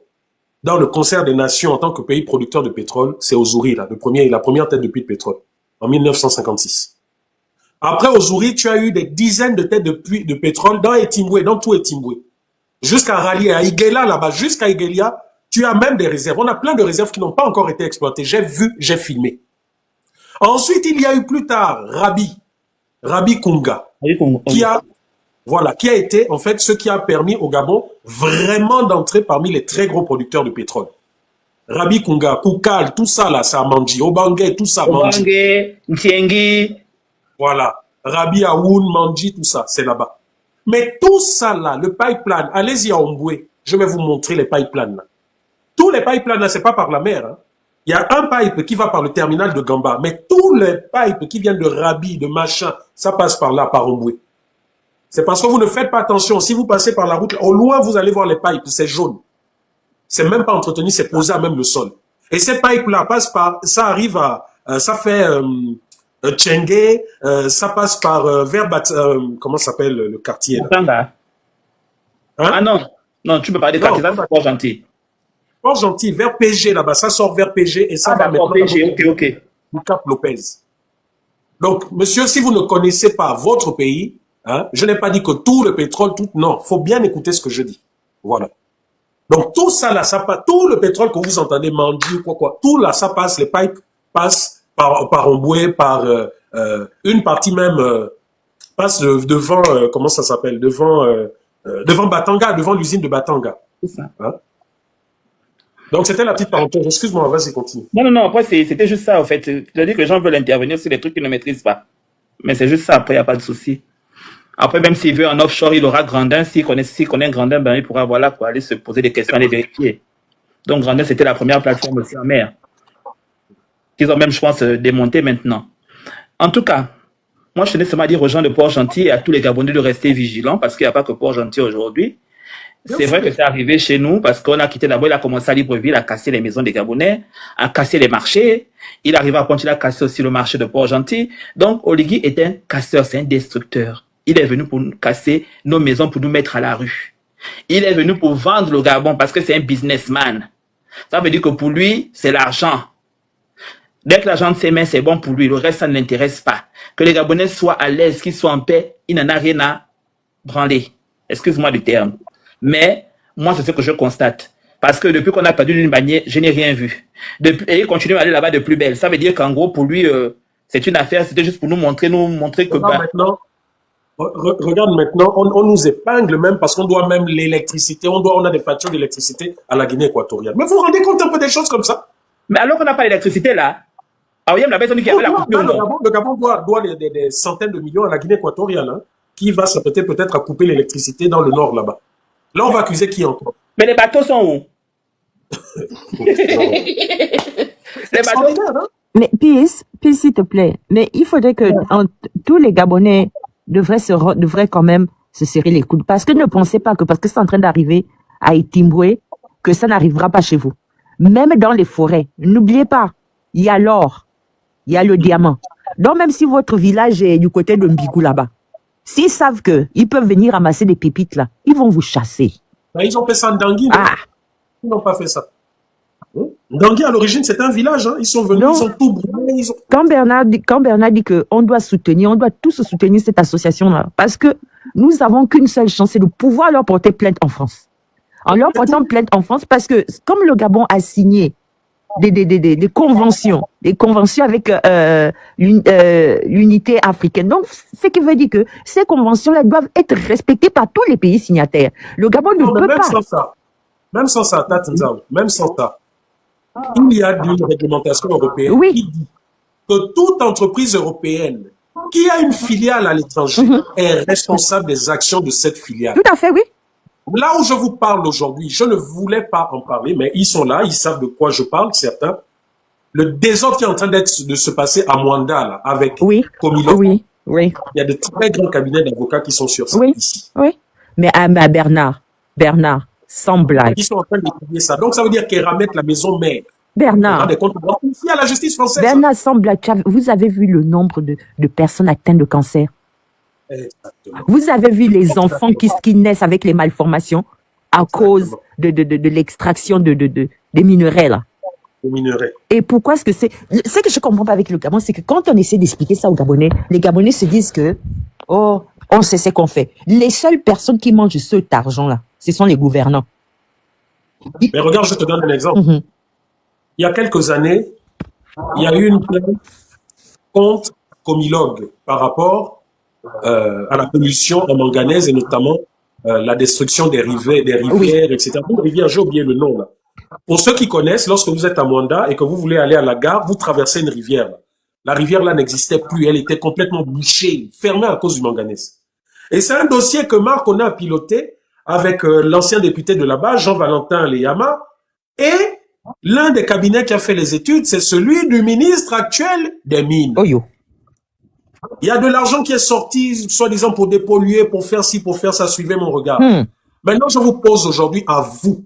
dans le concert des nations en tant que pays producteur de pétrole, c'est Ozouri, là, la première tête de puits de pétrole, en 1956. Après Ozouri, tu as eu des dizaines de têtes de puits de pétrole dans Etimboué, dans tout Etimboué. Jusqu'à Rali, à Iguela, là-bas, jusqu'à Iguelia, tu as même des réserves. On a plein de réserves qui n'ont pas encore été exploitées. J'ai vu, j'ai filmé. Ensuite, il y a eu plus tard Rabi Kunga, qui a été, en fait, ce qui a permis au Gabon vraiment d'entrer parmi les très gros producteurs de pétrole. Rabi Kunga, Koukal, tout ça là, ça a mangé. Obangé, tout ça mangé. Obangé, Ntiengi. Voilà. Rabi Aoun, Manji, tout ça, c'est là-bas. Mais tout ça là, le pipeline, allez-y à Omboué, je vais vous montrer les pipelines là. Tous les pipelines là, c'est pas par la mer. Hein. Il y a un pipe qui va par le terminal de Gamba, mais tous les pipes qui viennent de Rabi, de machin, ça passe par là, par Omboué. C'est parce que vous ne faites pas attention. Si vous passez par la route, au loin, vous allez voir les pipes, c'est jaune. C'est même pas entretenu, c'est posé à même le sol. Et ces pipes-là passent par, ça arrive à, ça fait Tchengue, ça passe par vers comment s'appelle le quartier là? Hein? Ah non, tu peux parler de quartier, ça c'est Port-Gentil. Port-Gentil, vers PG là-bas, ça sort vers PG et ça va maintenant PG, ok. Cap Lopez. Donc, monsieur, si vous ne connaissez pas votre pays, hein, je n'ai pas dit que tout le pétrole, non, faut bien écouter ce que je dis. Voilà. Donc, tout ça là, ça passe, tout le pétrole que vous entendez, Mandi, quoi, tout là, ça passe, les pipes passent par Omboué, par une partie même passe devant, comment ça s'appelle, devant Batanga, devant l'usine de Batanga. C'est ça. Hein? Donc, c'était la petite parenthèse. Excuse-moi, vas-y, continue. Non, après, c'était juste ça, en fait. Tu as dit que les gens veulent intervenir sur des trucs qu'ils ne maîtrisent pas. Mais c'est juste ça, après, il n'y a pas de souci. Après, même s'il veut en offshore, il aura Grandin. S'il connaît Grandin, ben, il pourra, voilà, quoi, aller se poser des questions, aller vérifier. Donc, Grandin, c'était la première plateforme aussi en mer. Qu'ils ont même, je pense, démonté maintenant. En tout cas, moi, je tenais seulement à dire aux gens de Port-Gentil et à tous les Gabonais de rester vigilants parce qu'il n'y a pas que Port-Gentil aujourd'hui. C'est vrai que c'est arrivé chez nous parce qu'on a quitté d'abord, il a commencé à Libreville à casser les maisons des Gabonais, à casser les marchés. Il arrive à continuer à casser aussi le marché de Port-Gentil. Donc, Oligui est un casseur, c'est un destructeur. Il est venu pour nous casser nos maisons, pour nous mettre à la rue. Il est venu pour vendre le Gabon parce que c'est un businessman. Ça veut dire que pour lui, c'est l'argent. Dès que l'argent de ses mains, c'est bon pour lui. Le reste, ça ne l'intéresse pas. Que les Gabonais soient à l'aise, qu'ils soient en paix, il n'en a rien à branler. Excuse-moi du terme. Mais, moi, c'est ce que je constate. Parce que depuis qu'on a perdu l'une manière, je n'ai rien vu. Et il continue à aller là-bas de plus belle. Ça veut dire qu'en gros, pour lui, c'est une affaire, c'était juste pour nous montrer que... Regarde maintenant, on nous épingle même parce qu'on doit même l'électricité, on a des factures d'électricité à la Guinée équatoriale. Mais vous vous rendez compte un peu des choses comme ça? Mais alors qu'on n'a pas l'électricité là, la personne qui avait la coupure, le Gabon doit des centaines de millions à la Guinée équatoriale, hein, qui va s'apprêter peut-être à couper l'électricité dans le nord là-bas. Là, on va accuser qui encore? Mais les bateaux sont où? Les bateaux. Mais Peace, s'il te plaît. Mais il faudrait que tous les Gabonais devraient quand même se serrer les coudes. Parce que ne pensez pas que parce que c'est en train d'arriver à Etimboué, que ça n'arrivera pas chez vous. Même dans les forêts, n'oubliez pas, il y a l'or, il y a le diamant. Donc même si votre village est du côté de Mbigou là-bas, s'ils savent qu'ils peuvent venir ramasser des pépites là, ils vont vous chasser. Ben, ils ont fait ça en Dangui, non? Ils n'ont pas fait ça. Dangui, à l'origine, c'était un village. Hein. Ils sont venus, ils ont tout brûlé. Quand Bernard dit qu'on doit tous soutenir cette association-là, parce que nous n'avons qu'une seule chance, c'est de pouvoir leur porter plainte en France. En leur portant plainte en France, parce que comme le Gabon a signé des conventions avec l'unité africaine, donc ce qui veut dire que ces conventions-là doivent être respectées par tous les pays signataires. Le Gabon ne peut pas. Même sans ça, il y a une réglementation européenne qui dit que toute entreprise européenne qui a une filiale à l'étranger est responsable des actions de cette filiale. Tout à fait, oui. Là où je vous parle aujourd'hui, je ne voulais pas en parler, mais ils sont là, ils savent de quoi je parle, certains. Le désordre qui est en train de se passer à Mwanda, là, avec Komilo. Oui. Il y a de très grands cabinets d'avocats qui sont sur ça ici. Oui. Mais à Bernard, sans blague. Ils sont en train d'étudier ça. Donc ça veut dire qu'elle ramène la maison mère. Bernard. Ici à la justice française. Bernard, sans blague, vous avez vu le nombre de personnes atteintes de cancer? Exactement. Vous avez vu les enfants qui naissent avec les malformations à cause Exactement. de l'extraction des minerais, là. Les minerais. Et pourquoi est-ce que c'est... Ce que je comprends pas avec le Gabon, c'est que quand on essaie d'expliquer ça aux Gabonais, les Gabonais se disent que, oh, on sait ce qu'on fait. Les seules personnes qui mangent cet argent-là, ce sont les gouvernants. Mais regarde, je te donne un exemple. Mhm. Il y a quelques années, il y a eu une plainte contre Comilog par rapport à la pollution en manganèse et notamment la destruction des rivières, etc. Une rivière, j'ai oublié le nom là. Pour ceux qui connaissent, lorsque vous êtes à Mwanda et que vous voulez aller à la gare, vous traversez une rivière. Là. La rivière là n'existait plus, elle était complètement bouchée, fermée à cause du manganèse. Et c'est un dossier que Marc on a piloté avec l'ancien député de là-bas, Jean-Valentin Leyama, et l'un des cabinets qui a fait les études, c'est celui du ministre actuel des Mines. Oh yo. Il y a de l'argent qui est sorti, soi-disant pour dépolluer, pour faire ci, pour faire ça, suivez mon regard. Maintenant, je vous pose aujourd'hui à vous,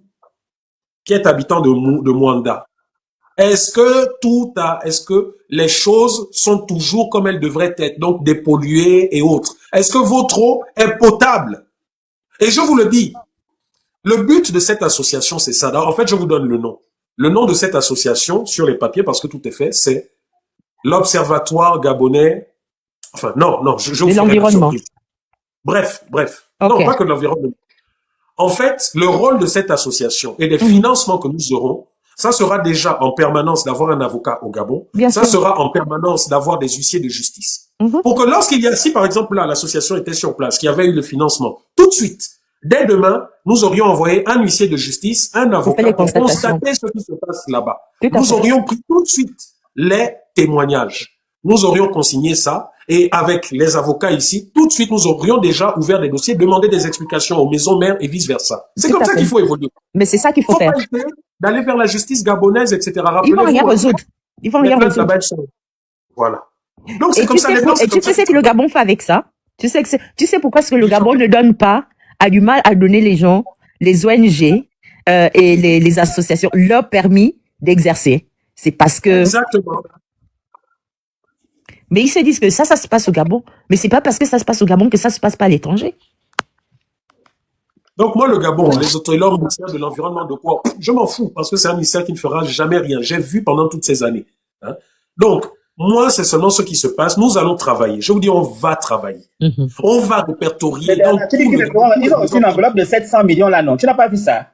qui êtes habitant de Mwanda, est-ce que les choses sont toujours comme elles devraient être, donc dépolluées et autres? Est-ce que votre eau est potable? Et je vous le dis, le but de cette association, c'est ça. En fait, je vous donne le nom. Le nom de cette association, sur les papiers, parce que tout est fait, c'est l'Observatoire Gabonais. Enfin, non, je vous ferai l'environnement. Bref. Okay. Non, pas que de l'environnement. En fait, le rôle de cette association et des financements que nous aurons, ça sera déjà en permanence d'avoir un avocat au Gabon. Bien ça sûr. sera en permanence d'avoir des huissiers de justice. Pour que lorsqu'il y a, si par exemple là, l'association était sur place, qu'il y avait eu le financement, tout de suite, dès demain, nous aurions envoyé un huissier de justice, un avocat pour constater ce qui se passe là-bas. Nous aurions pris tout de suite les témoignages. Nous aurions consigné ça et avec les avocats ici, tout de suite, nous aurions déjà ouvert des dossiers, demandé des explications aux maisons mères et vice-versa. C'est comme ça qu'il faut évoluer. Mais c'est ça qu'il faut faire. Pas essayer d'aller vers la justice gabonaise, etc. Ils vont rien résoudre. Ils vont rien résoudre. Voilà. Donc c'est comme ça. Et tu sais ce que le Gabon fait avec ça? Tu sais pourquoi est-ce que le Gabon ne donne pas, a du mal à donner les gens, les ONG et les associations leur permis d'exercer? C'est parce que... Exactement. Mais ils se disent que ça se passe au Gabon. Mais c'est pas parce que ça se passe au Gabon que ça se passe pas à l'étranger. Donc moi, le Gabon, les autorités, le ministère de l'Environnement, de quoi, je m'en fous, parce que c'est un ministère qui ne fera jamais rien. J'ai vu pendant toutes ces années. Hein. Donc, moi, c'est seulement ce qui se passe. Nous allons travailler. Je vous dis, on va travailler. On va répertorier. Donc, tu dis qu'ils ont aussi une enveloppe de 700 millions là, non? Tu n'as pas vu ça?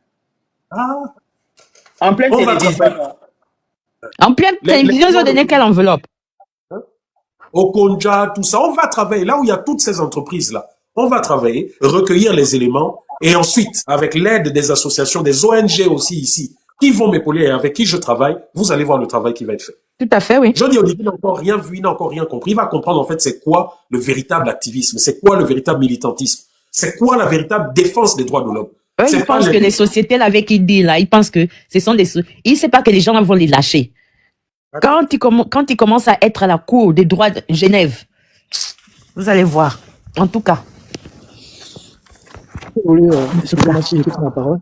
En pleine télévision. En pleine télévision, ils ont donné quelle enveloppe? Au Konja, tout ça. On va travailler. Là où il y a toutes ces entreprises-là, on va travailler, recueillir les éléments et ensuite, avec l'aide des associations, des ONG aussi ici, qui vont m'épauler et avec qui je travaille, vous allez voir le travail qui va être fait. Tout à fait, oui. Je dis, Olivier n'a encore rien vu, il n'a encore rien compris. Il va comprendre en fait c'est quoi le véritable activisme, c'est quoi le véritable militantisme, c'est quoi la véritable défense des droits de l'homme. Ils pensent que les sociétés là, avec qui ils disent là, ils pensent que ce sont des... Ils ne savent pas que les gens vont les lâcher. Quand ils commencent à être à la Cour des droits de Genève, vous allez voir. En tout cas. La parole.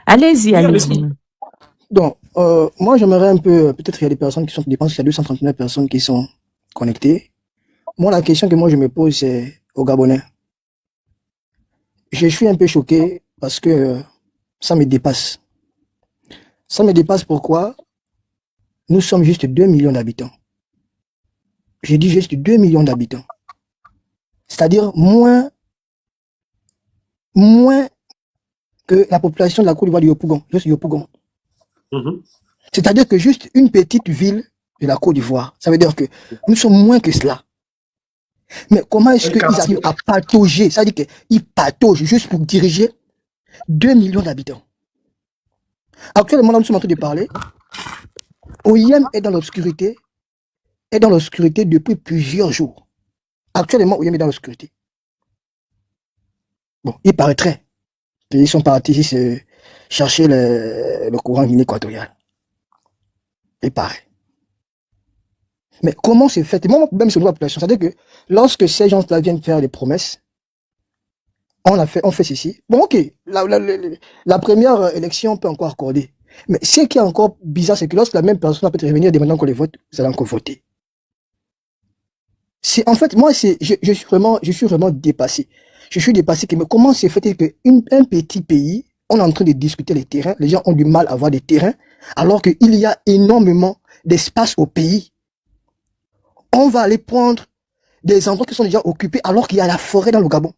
Allez-y, allez-y. Donc, moi, j'aimerais un peu, peut-être qu'il y a des personnes qui sont, je pense qu'il y a 239 personnes qui sont connectées. Moi, la question que moi je me pose, c'est aux Gabonais. Je suis un peu choqué parce que ça me dépasse. Ça me dépasse pourquoi? Nous sommes juste 2 millions d'habitants. J'ai dit juste 2 millions d'habitants. C'est-à-dire moins que la population de la Côte d'Ivoire du Yopougon. C'est-à-dire que juste une petite ville de la Côte d'Ivoire, ça veut dire que nous sommes moins que cela. Mais comment est-ce qu'ils arrivent à patauger? Ça veut dire qu'ils pataugent juste pour diriger 2 millions d'habitants. Actuellement, là, nous sommes en train de parler. OIM est dans l'obscurité depuis plusieurs jours. Actuellement, OIM est dans l'obscurité. Bon, il paraîtrait qu'ils sont partis ici chercher le courant Guinée équatoriale. Il paraît. Mais comment c'est fait? Moi, mon problème, c'est la population. C'est-à-dire que lorsque ces gens-là viennent faire des promesses, on fait ceci. Bon, ok, la première élection peut encore accorder. Mais ce qui est encore bizarre, c'est que lorsque la même personne peut revenir demandant qu'on les vote, vous allez encore voter. C'est en fait, moi, je suis vraiment dépassé. Je suis dépassé que mais comment c'est fait qu'un petit pays, on est en train de discuter les terrains, les gens ont du mal à avoir des terrains, alors qu'il y a énormément d'espace au pays. On va aller prendre des endroits qui sont déjà occupés alors qu'il y a la forêt dans le Gabon.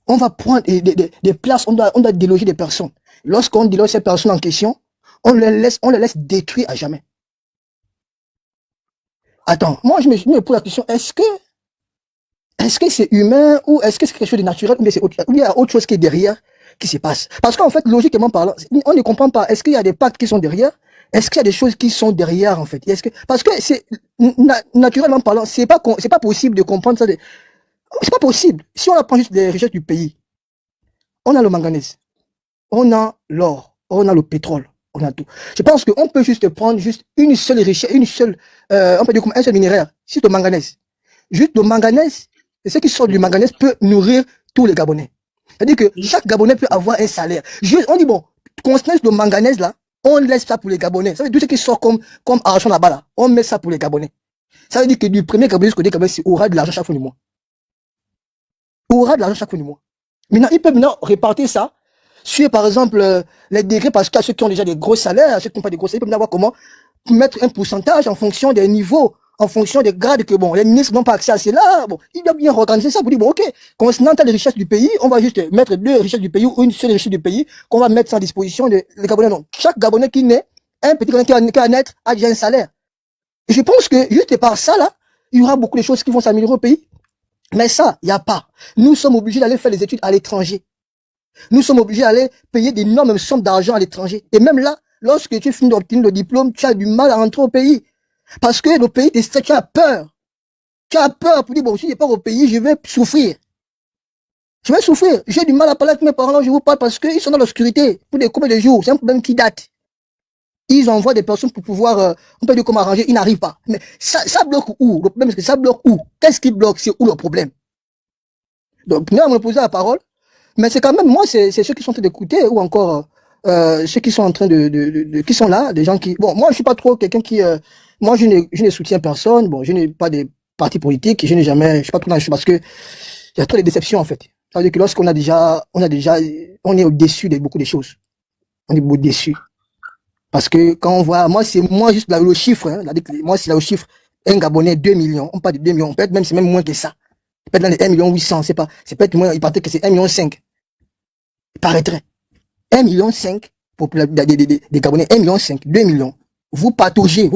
On va prendre des places, on doit déloger des personnes. Lorsqu'on déloge ces personnes en question, on les laisse détruire à jamais. Attends, moi je me pose la question, est-ce que c'est humain ou est-ce que c'est quelque chose de naturel ou il y a autre chose qui est derrière qui se passe? Parce qu'en fait, logiquement parlant, on ne comprend pas. Est-ce qu'il y a des pactes qui sont derrière? Est-ce qu'il y a des choses qui sont derrière en fait? Parce que c'est naturellement parlant, c'est pas possible de comprendre ça. C'est pas possible. Si on apprend juste les richesses du pays, on a le manganèse, on a l'or, on a le pétrole, on a tout. Je pense qu'on peut juste prendre juste une seule richesse, on peut dire comme un seul minéraire, c'est le manganèse. Juste le manganèse, et ce qui sort du manganèse peut nourrir tous les Gabonais. C'est-à-dire que chaque Gabonais peut avoir un salaire. On dit bon, concernant le manganèse là, on laisse ça pour les Gabonais. Ça veut dire tout ce qui sort comme argent là-bas là, on met ça pour les Gabonais. Ça veut dire que du premier Gabonais jusqu'au dernier Gabonais, il aura de l'argent chaque fin du mois. Il aura de l'argent chaque fin du mois. Maintenant, ils peuvent maintenant répartir ça sur, par exemple, les degrés, parce qu'à ceux qui ont déjà des gros salaires, à ceux qui n'ont pas de gros salaires, ils peuvent avoir comment mettre un pourcentage en fonction des niveaux, en fonction des grades que, bon, les ministres n'ont pas accès à cela. Bon, ils doivent bien organiser ça pour dire, bon, ok, concernant les richesses du pays, on va juste mettre 2 richesses du pays ou une seule richesse du pays qu'on va mettre à disposition des Gabonais. Non. Chaque Gabonais qui naît, un petit Gabonais qui va naître a déjà un salaire. Et je pense que juste par ça, là, il y aura beaucoup de choses qui vont s'améliorer au pays. Mais ça, il n'y a pas. Nous sommes obligés d'aller faire des études à l'étranger. Nous sommes obligés d'aller payer d'énormes sommes d'argent à l'étranger. Et même là, lorsque tu finis d'obtenir le diplôme, tu as du mal à rentrer au pays. Parce que le pays, tu as peur. Tu as peur pour dire, bon, si je pars au pays, je vais souffrir. Je vais souffrir. J'ai du mal à parler avec mes parents, là, je vous parle parce qu'ils sont dans l'obscurité. Pour des combien de jours. C'est un problème qui date. Ils envoient des personnes pour pouvoir, on peut dire comment arranger, ils n'arrivent pas. Mais ça bloque où? Le problème, c'est que ça bloque où? Qu'est-ce qui bloque? C'est où le problème? Donc, nous, on me posait la parole. Mais c'est quand même, moi, c'est ceux qui sont en train d'écouter ou encore, ceux qui sont en train qui sont là, des gens qui, bon, moi, je suis pas trop quelqu'un qui, moi, je ne soutiens personne. Bon, je n'ai pas de parti politique. Je suis pas trop dans le parce que il y a trop de déceptions, en fait. Ça veut dire que lorsqu'on on est au-dessus de beaucoup de choses. On est beaucoup déçus. Parce que quand on voit, moi juste là, le chiffre, hein, moi c'est là le chiffre, un Gabonais 2 millions, on parle de 2 millions, peut-être même c'est même moins que ça. Peut-être dans les 1,8 million, c'est peut-être moins, il paraît que c'est 1,5 million. Il paraîtrait. 1,5 million pour des Gabonais, 1,5 million, 2 millions. Vous pataugez.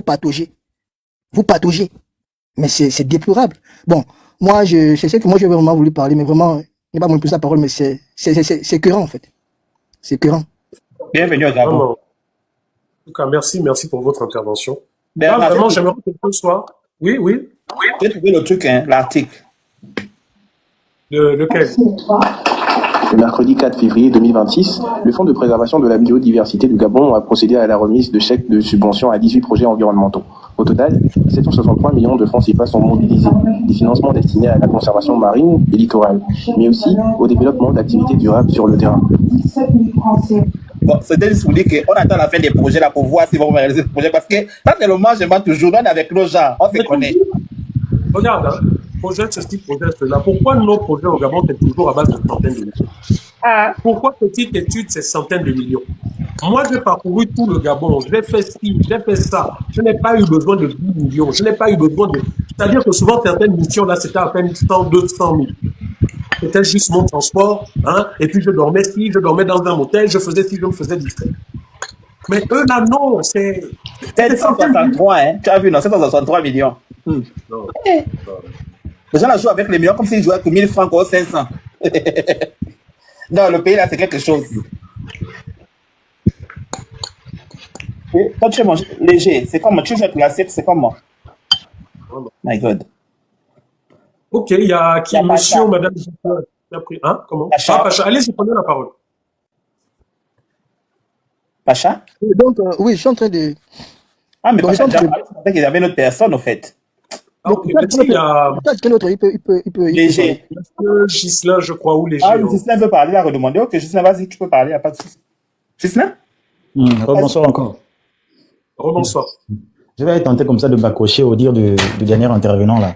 Mais c'est déplorable. Bon, moi, c'est ce que moi j'ai vraiment voulu parler, mais vraiment, je n'ai pas voulu poser la parole, mais c'est écœurant en fait. C'est écœurant. Bienvenue au Gabon. En tout cas, merci pour votre intervention. Ben, Là, vraiment, j'aimerais que ce soit. Oui. J'ai trouvé le truc, hein, l'article. Lequel? Le mercredi 4 février 2026, le Fonds de préservation de la biodiversité du Gabon a procédé à la remise de chèques de subvention à 18 projets environnementaux. Au total, 763 millions de francs CFA sont mobilisés, des financements destinés à la conservation marine et littorale, mais aussi au développement d'activités durables sur le terrain. Bon, c'était juste pour dire qu'on attend la fin des projets là pour voir si vont réaliser ce projet parce que ça c'est le moment, je m'en toujours, on est avec nos gens, on se connaît. Regarde, hein, projet ceci, projet cela. Pourquoi nos projets au Gabon sont toujours à base de centaines de millions? Pourquoi petite étude, c'est centaines de millions? Moi, j'ai parcouru tout le Gabon, j'ai fait ci, j'ai fait ça. Je n'ai pas eu besoin de 10 millions, je n'ai pas eu besoin de... C'est-à-dire que souvent, certaines missions, là, c'était à peine 100, 200 000. C'était juste mon transport, hein, et puis je dormais dans un hôtel, je faisais ci, je me faisais distrait. Mais eux, là, non, c'est... 763, hein, tu as vu, non, 763 millions. Non. Les gens là jouent avec les millions comme s'ils jouaient avec 1000 francs ou 500. Non, le pays là, c'est quelque chose. Et quand tu manges léger, c'est comment? Tu joues avec l'assiette, c'est comment? My God. Ok, il y a qui, monsieur ou madame qui a pris, hein, comment? Pacha. Pacha, allez-y, prenez la parole. Pacha? Donc, oui, je suis en train de... Ah, mais Pacha, je pensais qu'il y avait une autre personne, au fait. Ah, ok, mais il y a... Quel autre? Il peut... Léger. Monsieur Gislain, je crois, ou Léger. Ah, Gislain veut parler, il a redemandé. Ok, Gislain, vas-y, tu peux parler, il n'y a pas de souci. Gislain? Rebonsoir encore. Rebonsoir. Je vais tenter comme ça de m'accrocher au dire du dernier intervenant là.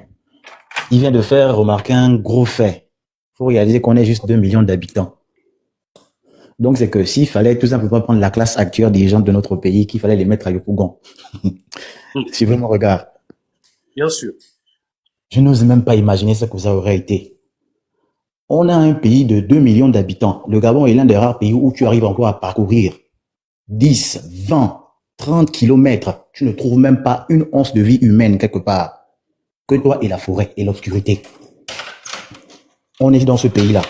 il vient de faire remarquer un gros fait. Il faut réaliser qu'on est juste 2 millions d'habitants. Donc, c'est que s'il fallait tout simplement prendre la classe actuelle des gens de notre pays, qu'il fallait les mettre à Yopougon. Suivez mon regard. Bien sûr. Je n'ose même pas imaginer ce que ça aurait été. On a un pays de 2 millions d'habitants. Le Gabon est l'un des rares pays où tu arrives encore à parcourir 10, 20, 30 kilomètres. Tu ne trouves même pas une once de vie humaine quelque part. Que toi et la forêt et l'obscurité. On est dans ce pays-là.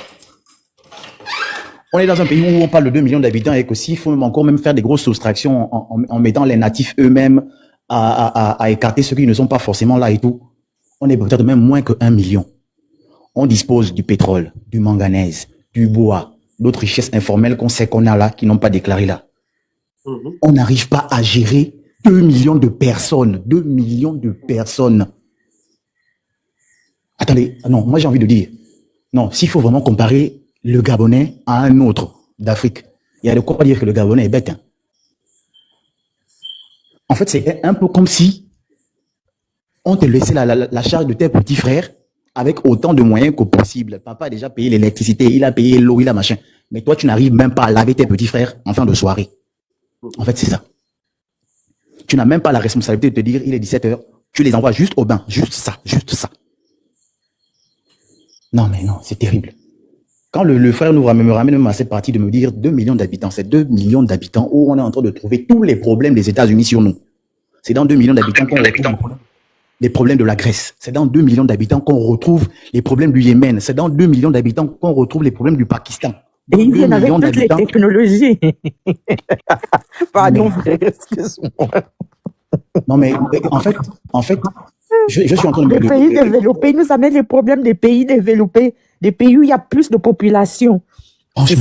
On est dans un pays où on parle de 2 millions d'habitants et que s'il faut même encore même faire des grosses soustractions en mettant les natifs eux-mêmes à écarter ceux qui ne sont pas forcément là et tout, on est peut-être même moins que 1 million. On dispose du pétrole, du manganèse, du bois, d'autres richesses informelles qu'on sait qu'on a là, qui n'ont pas déclaré là. On n'arrive pas à gérer 2 millions de personnes. 2 millions de personnes. Attendez, non, moi j'ai envie de dire, non, s'il faut vraiment comparer le Gabonais à un autre d'Afrique, il y a de quoi dire que le Gabonais est bête. Hein. En fait, c'est un peu comme si on te laissait la charge de tes petits frères avec autant de moyens que possible. Papa a déjà payé l'électricité, il a payé l'eau, il a machin. Mais toi, tu n'arrives même pas à laver tes petits frères en fin de soirée. En fait, c'est ça. Tu n'as même pas la responsabilité de te dire, il est 17h, tu les envoies juste au bain. Juste ça, juste ça. Non, mais non, c'est terrible. Quand le frère me ramène même à cette partie de me dire 2 millions d'habitants, c'est 2 millions d'habitants où on est en train de trouver tous les problèmes des États-Unis sur nous. C'est dans 2 millions d'habitants qu'on retrouve les problèmes de la Grèce. C'est dans 2 millions d'habitants qu'on retrouve les problèmes du Yémen. C'est dans 2 millions d'habitants qu'on retrouve les problèmes du Pakistan. Et ils viennent avec toutes les technologies. Pardon, frère, excuse-moi. Non, mais en fait, je suis en train de... Les pays développés nous amènent les problèmes des pays développés, des pays où il y a plus de population. C'est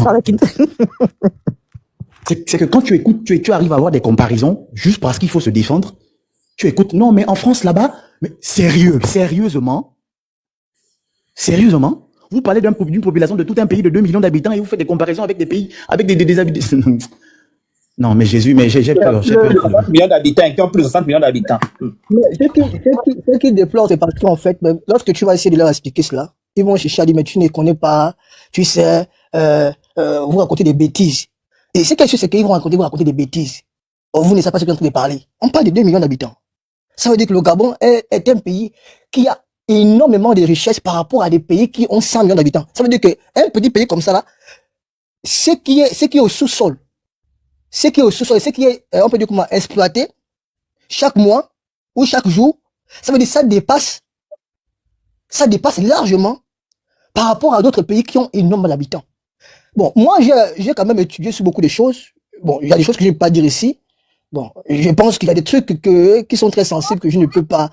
que quand tu écoutes, tu arrives à avoir des comparaisons, juste parce qu'il faut se défendre. Tu écoutes, non, mais en France, là-bas, mais sérieusement, vous parlez d'une population de tout un pays de 2 millions d'habitants et vous faites des comparaisons avec des pays, avec des habitants. Non, mais Jésus, mais j'ai peur. 60 millions d'habitants et qui ont plus de 60 millions d'habitants. Ce qui déplore, c'est parce qu'en fait, même lorsque tu vas essayer de leur expliquer cela, ils vont chercher à dire, mais tu ne connais pas, tu sais, vous racontez des bêtises. Et ce quelque chose, c'est qu'ils vont vous raconter des bêtises. Or, vous ne savez pas ce qu'ils sont en train de parler. On parle de 2 millions d'habitants. Ça veut dire que le Gabon est un pays qui a énormément de richesses par rapport à des pays qui ont 100 millions d'habitants. Ça veut dire qu'un petit pays comme ça, là, ce qui est au sous-sol, ce qui est, on peut dire comment, exploité, chaque mois ou chaque jour, ça veut dire que ça dépasse largement par rapport à d'autres pays qui ont énormément d'habitants. Bon, moi, j'ai quand même étudié sur beaucoup de choses. Bon, il y a des choses que je ne peux pas dire ici. Bon, je pense qu'il y a des trucs qui sont très sensibles que je ne peux pas,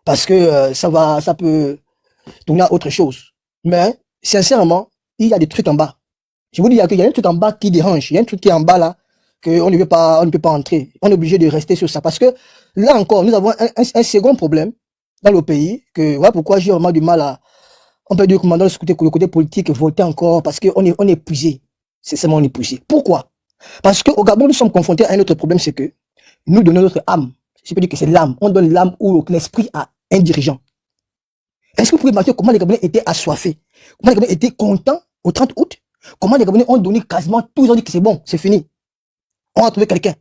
parce que ça peut tourner à autre chose. Mais, sincèrement, il y a des trucs en bas. Je vous dis qu'il y a un truc en bas qui dérange. Il y a un truc qui est en bas là, qu'on ne peut pas entrer. On est obligé de rester sur ça. Parce que, là encore, nous avons un second problème dans le pays, que, voilà pourquoi j'ai vraiment du mal à, on peut dire comment dans le côté politique, voter encore, parce qu'on est épuisé. C'est seulement on est épuisé. Pourquoi? Parce qu'au Gabon, nous sommes confrontés à un autre problème, c'est que nous donnons notre âme. Je peux dire que c'est l'âme. On donne l'âme ou l'esprit à un dirigeant. Est-ce que vous pouvez imaginer comment les Gabonais étaient assoiffés? Comment les Gabonais étaient contents au 30 août? Comment les Gabonais ont donné quasiment tout, ils ont dit que c'est bon, c'est fini. On a trouvé quelqu'un.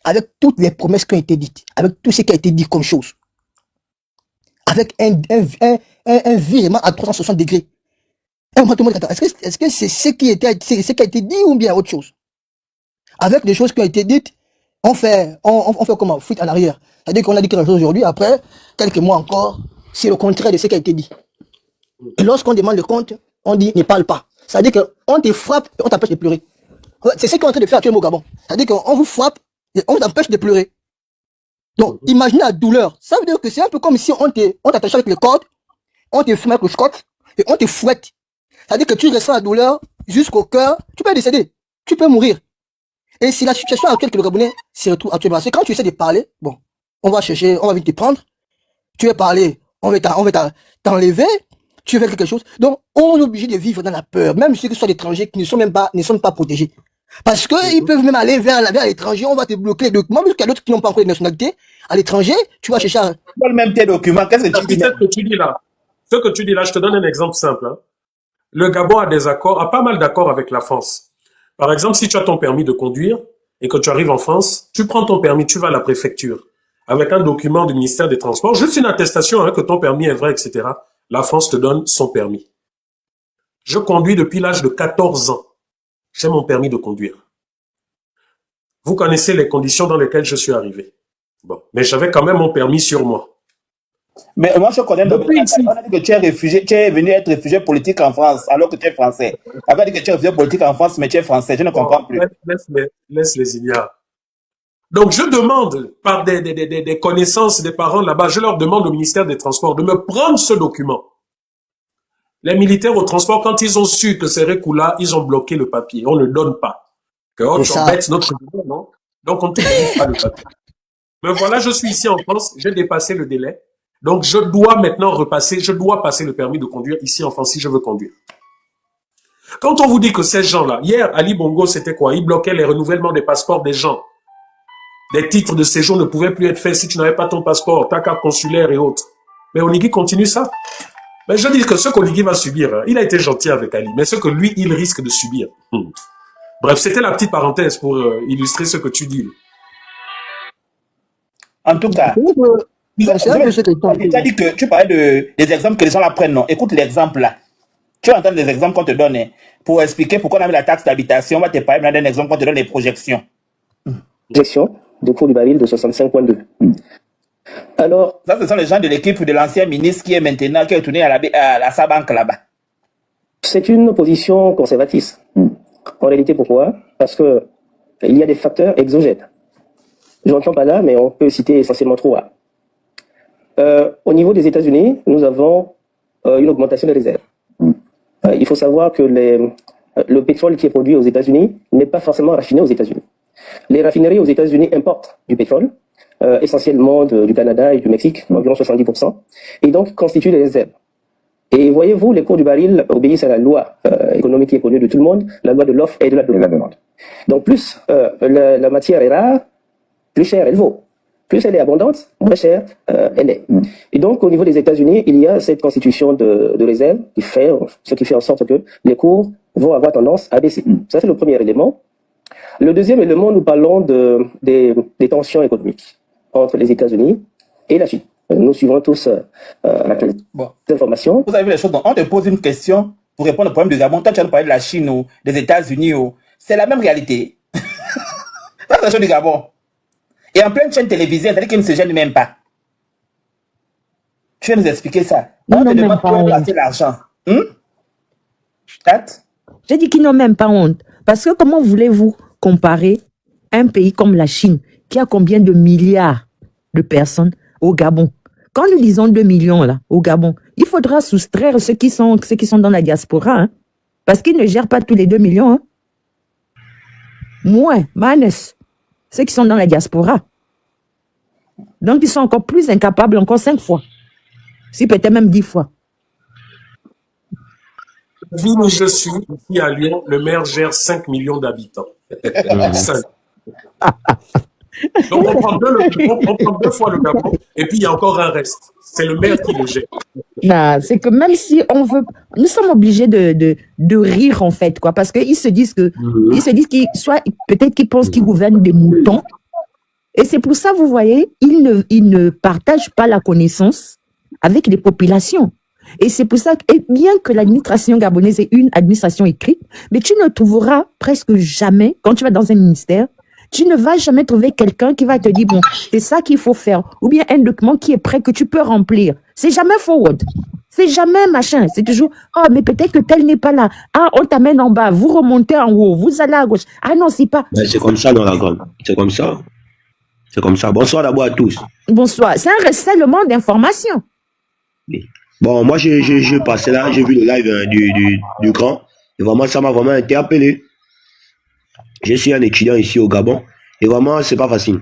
Avec toutes les promesses qui ont été dites. Avec tout ce qui a été dit comme chose. Avec un virement à 360 degrés. Est-ce que c'est ce qui a été dit ou bien autre chose? Avec des choses qui ont été dites, on fait comment? Fuite en arrière. C'est-à-dire qu'on a dit quelque chose aujourd'hui, après, quelques mois encore, c'est le contraire de ce qui a été dit. Et lorsqu'on demande le compte, on dit, ne parle pas. C'est-à-dire qu'on te frappe et on t'empêche de pleurer. C'est ce qu'on est en train de faire actuellement au Gabon. C'est-à-dire qu'on vous frappe et on t'empêche de pleurer. Donc, imaginez la douleur. Ça veut dire que c'est un peu comme si on t'attachait avec les cordes, on te fume avec le scotch et on te fouette. C'est-à-dire que tu ressens la douleur jusqu'au cœur, tu peux décéder, tu peux mourir. Et c'est la situation actuelle que le Gabonais se retrouve actuellement. C'est quand tu essaies de parler, bon, on va vite te prendre, tu veux parler, on va t'enlever, tu veux faire quelque chose. Donc, on est obligé de vivre dans la peur, même ceux qui sont étrangers, qui ne sont pas protégés. Parce que ils peuvent même aller vers l'étranger, on va te bloquer les documents, parce qu'il y a d'autres qui n'ont pas encore de nationalité. À l'étranger, tu vas chercher le même tes documents, qu'est-ce que tu dis? C'est ce que tu dis là. Ce que tu dis là, je te donne un exemple simple. Hein. Le Gabon a des accords, a pas mal d'accords avec la France. Par exemple, si tu as ton permis de conduire et que tu arrives en France, tu prends ton permis, tu vas à la préfecture avec un document du ministère des Transports, juste une attestation hein, que ton permis est vrai, etc. La France te donne son permis. Je conduis depuis l'âge de 14 ans. J'ai mon permis de conduire. Vous connaissez les conditions dans lesquelles je suis arrivé. Bon, mais j'avais quand même mon permis sur moi. Mais moi, je connais le Depuis ici, on a dit que tu es réfugié, tu es venu être réfugié politique en France, alors que tu es français. On a dit que tu es réfugié politique en France, mais tu es français. Je ne bon, comprends plus. laisse les ignares. Donc, je demande, par des connaissances des parents là-bas, je leur demande au ministère des Transports de me prendre ce document. Les militaires au transport, quand ils ont su que c'est Rekula, ils ont bloqué le papier. On ne donne pas. Que C'est ça. embête notre gouvernement, non? Donc, on ne te délivre pas le papier. Mais voilà, je suis ici en France, j'ai dépassé le délai. Donc, je dois maintenant passer le permis de conduire ici en France si je veux conduire. Quand on vous dit que ces gens-là, hier, Ali Bongo, c'était quoi? Ils bloquaient les renouvellements des passeports des gens. Des titres de séjour ne pouvaient plus être faits si tu n'avais pas ton passeport, ta carte consulaire et autres. Mais Oligui continue ça. Mais je dis que ce qu'Oligui va subir, hein, il a été gentil avec Ali, mais ce que lui, il risque de subir. Bref, c'était la petite parenthèse pour illustrer ce que tu dis. En tout cas, tu as dit que tu parlais des exemples que les gens là prennent. Non, écoute l'exemple là. Tu entends des exemples qu'on te donne hein, pour expliquer pourquoi on a mis la taxe d'habitation. On va te parler maintenant d'un exemple qu'on te donne les projections. Projection de cours du baril de 65,2. Alors, ça, ce sont les gens de l'équipe de l'ancien ministre qui est maintenant, qui est retourné à la Sabank là-bas. C'est une position conservatrice. En réalité, pourquoi? Parce que il y a des facteurs exogènes. Je n'entends pas là, mais on peut citer essentiellement trois. Au niveau des États-Unis, nous avons une augmentation des réserves. Il faut savoir que le pétrole qui est produit aux États-Unis n'est pas forcément raffiné aux États-Unis. Les raffineries aux États-Unis importent du pétrole, essentiellement du Canada et du Mexique, environ 70%, et donc constituent des réserves. Et voyez-vous, les cours du baril obéissent à la loi économique qui est connue de tout le monde, la loi de l'offre et de la demande. Donc plus la matière est rare, plus cher elle vaut. Plus elle est abondante, moins cher elle est. Et donc au niveau des États-Unis, il y a cette constitution de réserves ce qui fait en sorte que les cours vont avoir tendance à baisser. Ça c'est le premier élément. Le deuxième élément, nous parlons des tensions économiques entre les États-Unis et la Chine. Nous suivons tous les informations. Vous avez vu les choses, donc on te pose une question pour répondre au problème du Gabon. Toi, tu as parlé de la Chine ou des États-Unis. C'est la même réalité. Ça, c'est la chose du Gabon. Et en pleine chaîne télévisée, c'est-à-dire qu'ils ne se gênent même pas. Tu viens nous expliquer ça. On te demande où est passé l'argent. J'ai dit qu'ils n'ont même pas honte. Parce que comment voulez-vous comparer un pays comme la Chine, qui a combien de milliards de personnes au Gabon? Quand nous disons 2 millions là, au Gabon, il faudra soustraire ceux qui sont dans la diaspora, hein, parce qu'ils ne gèrent pas tous les 2 millions. Hein. Moins, Manès, ceux qui sont dans la diaspora. Donc ils sont encore plus incapables, encore 5 fois. Si peut-être même 10 fois. La ville où je suis, ici à Lyon, le maire gère 5 millions d'habitants. 5. Donc on prend 2 fois le Gabon et puis il y a encore un reste. C'est le maire qui le gère. Non, c'est que même si on veut, nous sommes obligés de rire en fait, quoi, parce qu'ils se disent que, peut-être qu'ils pensent qu'ils gouvernent des moutons. Et c'est pour ça, vous voyez, ils ne partagent pas la connaissance avec les populations. Et c'est pour ça que, bien que l'administration gabonaise est une administration écrite, mais tu ne trouveras presque jamais, quand tu vas dans un ministère, tu ne vas jamais trouver quelqu'un qui va te dire, bon, c'est ça qu'il faut faire, ou bien un document qui est prêt que tu peux remplir. C'est jamais forward. C'est jamais machin. C'est toujours, oh, mais peut-être que tel n'est pas là. Ah, on t'amène en bas, vous remontez en haut, vous allez à gauche. Ah non, c'est pas. Ben, c'est comme ça dans la grande. C'est comme ça. C'est comme ça. Bonsoir d'abord à tous. Bonsoir. C'est un recèlement d'informations. Oui. Bon, moi, j'ai passé là, j'ai vu le live du grand. Et vraiment, ça m'a vraiment interpellé. Je suis un étudiant ici au Gabon. Et vraiment, c'est pas facile.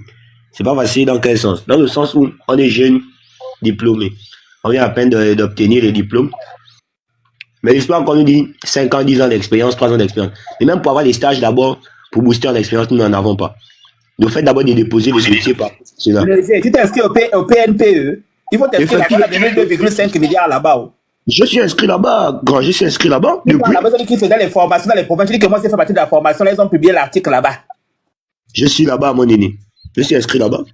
C'est pas facile dans quel sens? Dans le sens où on est jeune, diplômé. On vient à peine d'obtenir les diplômes. Mais l'histoire qu'on nous dit 5 ans, 10 ans d'expérience, 3 ans d'expérience. Et même pour avoir les stages d'abord, pour booster en expérience, nous n'en avons pas. Le fait d'abord de déposer les dossiers par cela. Tu t'es inscrit au PNPE. Il faut t'inscrire à 2,5 milliards là-bas. Je suis inscrit là-bas, grand, je suis inscrit là-bas depuis. Là-bas, qui faisait les formations dans les provinces. Je dis que moi, c'est fait partie de la formation. Là, ils ont publié l'article là-bas. Je suis là-bas, mon aîné. Je suis inscrit là-bas.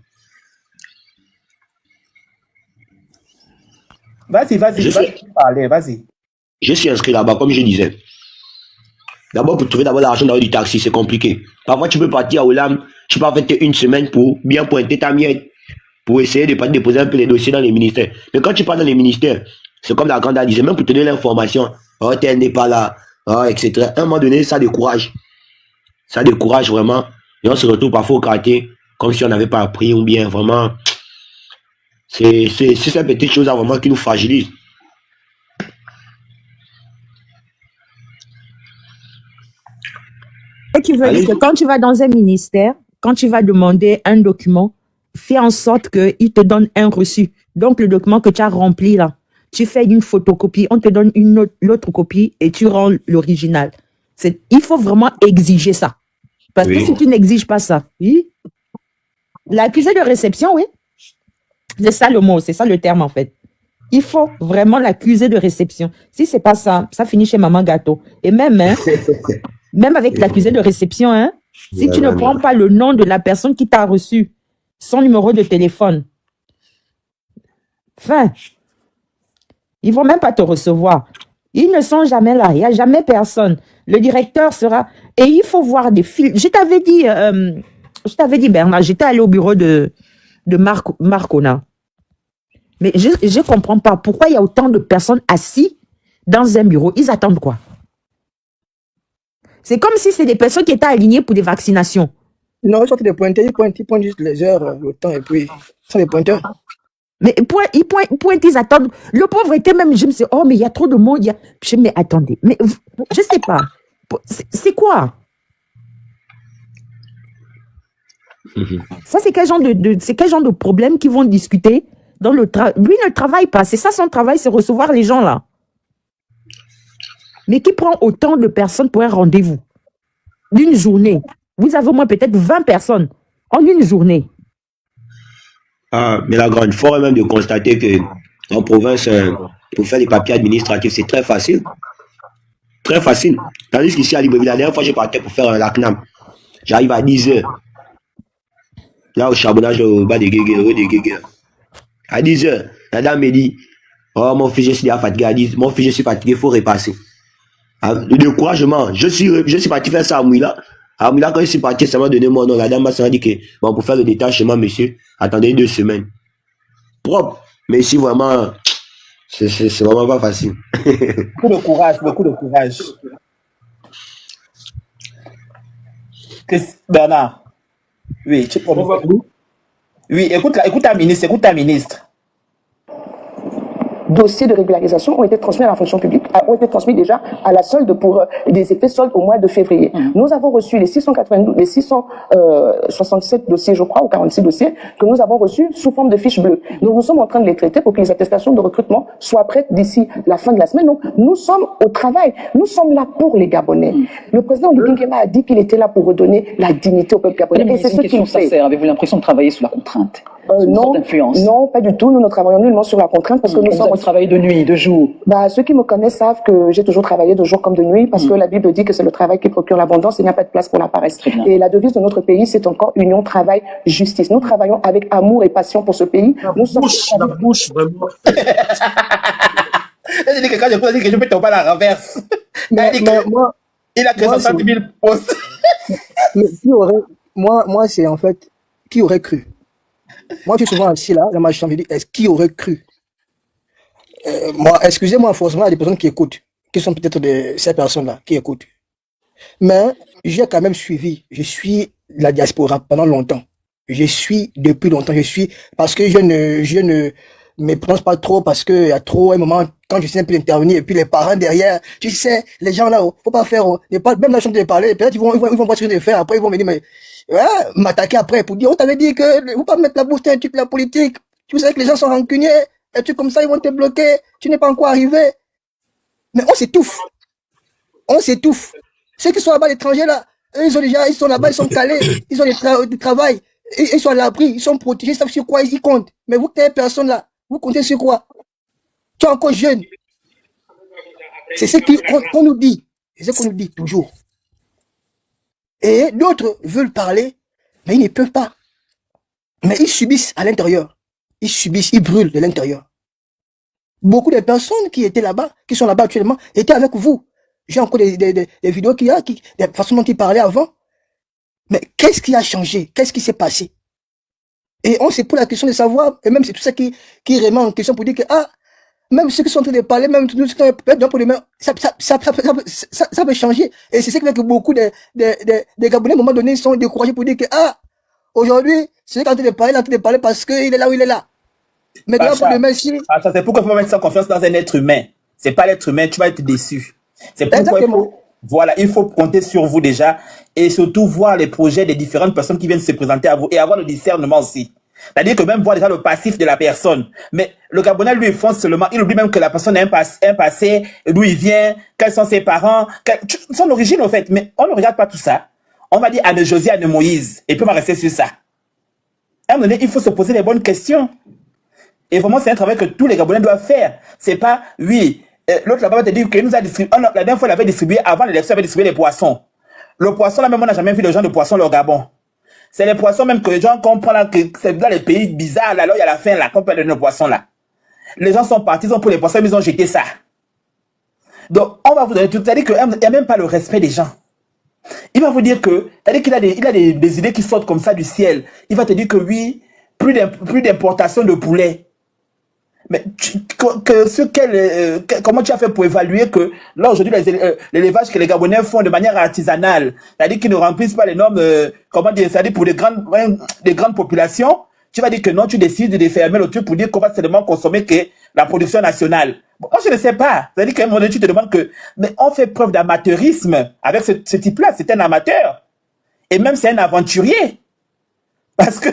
Vas-y, parler, vas-y. Je suis inscrit là-bas, comme je disais. D'abord, pour trouver d'abord l'argent dans du taxi, c'est compliqué. Parfois, tu peux partir à Olam, tu peux avoir fait une semaine pour bien pointer ta miette, pour essayer de pas déposer un peu les dossiers dans les ministères. Mais quand tu pars dans les ministères, c'est comme la grande dame disait, même pour te donner l'information, oh, tel n'est pas là, oh, etc. À un moment donné, ça décourage. Ça décourage vraiment. Et on se retrouve parfois au quartier, comme si on n'avait pas appris, ou bien vraiment. C'est cette petite chose-là vraiment qui nous fragilise. Ce qui veut dire que quand tu vas dans un ministère, quand tu vas demander un document, fais en sorte qu'il te donne un reçu. Donc, le document que tu as rempli là, tu fais une photocopie, on te donne l'autre copie et tu rends l'original. Il faut vraiment exiger ça. Parce que si tu n'exiges pas ça, oui, l'accusé de réception, oui, c'est ça le mot, c'est ça le terme en fait. Il faut vraiment l'accuser de réception. Si c'est pas ça, ça finit chez Maman Gâteau. Et même, hein, même avec l'accusé de réception, hein, si tu ne prends pas le nom de la personne qui t'a reçu, son numéro de téléphone, enfin, ils vont même pas te recevoir. Ils ne sont jamais là. Il n'y a jamais personne. Le directeur sera... Et il faut voir des films. Je t'avais dit, Bernard, j'étais allé au bureau de Marcona. Mais je ne comprends pas pourquoi il y a autant de personnes assises dans un bureau. Ils attendent quoi? C'est comme si c'est des personnes qui étaient alignées pour des vaccinations. Non, ils sont des pointeurs. Ils pointent juste les heures, le temps, et puis... Ce sont des pointeurs. Mais ils pointent, ils attendent. Le pauvre était même, je me dis, oh, mais il y a trop de monde. Je me dis, mais attendez, mais je sais pas. C'est quoi? Ça, c'est quel genre de problème qu'ils vont discuter dans le travail? Lui ne travaille pas. C'est ça son travail, c'est recevoir les gens là. Mais qui prend autant de personnes pour un rendez-vous? D'une journée. Vous avez au moins peut-être 20 personnes en une journée. Ah, mais la grande force même de constater que en province, pour faire des papiers administratifs, c'est très facile. Très facile. Tandis qu'ici à Libreville, la dernière fois, je partais pour faire un LACNAM. J'arrive à 10h. Là, au charbonnage au bas des Guégué. À 10h, la dame me dit, oh, mon fils, je suis fatigué. Elle dit, mon fils, je suis fatigué, il faut repasser. Le découragement. Je suis parti faire ça à Mouila. À Mouila, quand je suis parti, ça m'a donné mon nom. La dame m'a dit que, bon, pour faire le détachement, monsieur, attendez 2 semaines. Propre. Mais ici, vraiment, c'est vraiment pas facile. Beaucoup de courage. Bernard. Oui, oui, écoute ta ministre. Dossiers de régularisation ont été transmis à la fonction publique, ont été transmis déjà à la solde pour des effets soldes au mois de février. Nous avons reçu les 667 dossiers, je crois, ou 46 dossiers que nous avons reçus sous forme de fiches bleues. Donc nous sommes en train de les traiter pour que les attestations de recrutement soient prêtes d'ici la fin de la semaine. Donc nous sommes au travail. Nous sommes là pour les Gabonais. Le président Oligui Nguema a dit qu'il était là pour redonner la dignité au peuple gabonais. Et c'est ce qu'il fait. Avez-vous l'impression de travailler sous la contrainte? Non, pas du tout. Nous ne travaillons nullement sur la contrainte parce que nous sommes... Vous travaillez de nuit, de jour? Ceux qui me connaissent savent que j'ai toujours travaillé de jour comme de nuit parce que la Bible dit que c'est le travail qui procure l'abondance et il n'y a pas de place pour la paresse. Et la devise de notre pays, c'est encore union, travail, justice. Nous travaillons avec amour et passion pour ce pays. Nous sommes... La bouche, vraiment. Elle dit que quand je dis que je peux tomber à la renverse. Moi, il a que 60 000 postes. Mais moi, c'est en fait, qui aurait cru? Moi, je suis souvent assis là, dans ma chambre, je dis, qui aurait cru? Moi, excusez-moi, forcément, il y a des personnes qui écoutent, qui sont peut-être ces personnes-là, qui écoutent. Mais j'ai quand même suivi, je suis la diaspora pendant longtemps. Je suis depuis longtemps, parce que je ne me prononce pas trop, parce que y a trop un moment, quand je sais un peu intervenir, et puis les parents derrière, tu sais, les gens là, faut pas faire, même la chambre de parler, peut-être ils vont voir ce qu'ils vont faire, après ils vont me dire, mais, ouais, m'attaquer après pour dire, on t'avait dit que, faut pas mettre la bouche, un truc, la politique, tu sais que les gens sont rancuniers, un truc comme ça, ils vont te bloquer, tu n'es pas encore arrivé. Mais on s'étouffe. Ceux qui sont là-bas, l'étranger là, eux, ils sont là-bas, ils sont calés, ils ont du travail, ils sont à l'abri, ils sont protégés, ils savent sur quoi ils comptent. Mais vous, personne là, vous comptez sur quoi? Tu es encore jeune. C'est ce qu'on nous dit. C'est ce qu'on nous dit toujours. Et d'autres veulent parler, mais ils ne peuvent pas. Mais ils subissent à l'intérieur. Ils subissent, ils brûlent de l'intérieur. Beaucoup de personnes qui étaient là-bas, qui sont là-bas actuellement, étaient avec vous. J'ai encore des vidéos qu'il y a, des façons dont ils parlaient avant. Mais qu'est-ce qui a changé? Qu'est-ce qui s'est passé? Et on se pose la question de savoir, et même c'est tout ça qui remet en question pour dire que, même ceux qui sont en train de parler, même ceux qui sont pour demain, ça peut changer. Et c'est ce qui fait que beaucoup de Gabonais, à un moment donné, sont découragés pour dire que, aujourd'hui, c'est qui est en train de parler parce qu'il est là où il est là. Mais demain pour demain, si... c'est pourquoi il faut mettre sa confiance dans un être humain. C'est pas l'être humain, tu vas être déçu. C'est pourquoi il faut compter sur vous déjà et surtout voir les projets des différentes personnes qui viennent se présenter à vous et avoir le discernement aussi. C'est-à-dire que même voir déjà le passif de la personne. Mais le Gabonais, lui, il fonce seulement. Il oublie même que la personne a un passé, d'où il vient, quels sont ses parents, son origine, au fait. Mais on ne regarde pas tout ça. On va dire Anne Josie, Anne Moïse. Et puis on va rester sur ça. À un moment donné, il faut se poser les bonnes questions. Et vraiment, c'est un travail que tous les Gabonais doivent faire. C'est pas, oui, l'autre là-bas va te dire qu'il nous a distribué, la dernière fois, il avait distribué, avant l'élection, il avait distribué les poissons. Le poisson, là, même, on n'a jamais vu les gens de poisson au Gabon. C'est les poissons même que les gens comprennent là, que c'est dans les pays bizarres, là, il y a la fin, là, qu'on peut donner nos poissons, là. Les gens sont partis, ils ont pris les poissons, ils ont jeté ça. Donc, on va vous donner tout, c'est-à-dire qu'il n'y a même pas le respect des gens. Il va vous dire que, c'est-à-dire qu'il a des idées qui sortent comme ça du ciel. Il va te dire que oui, plus d'importation de poulet. Mais comment tu as fait pour évaluer que là aujourd'hui l'élevage que les Gabonais font de manière artisanale, c'est-à-dire qu'ils ne remplissent pas les normes, comment dire, c'est-à-dire pour des grandes populations, tu vas dire que non, tu décides de fermer le truc pour dire qu'on va seulement consommer que la production nationale. Bon, moi je ne sais pas, c'est-à-dire qu'à un moment donné tu te demandes que, mais on fait preuve d'amateurisme avec ce type-là, c'est un amateur et même c'est un aventurier parce que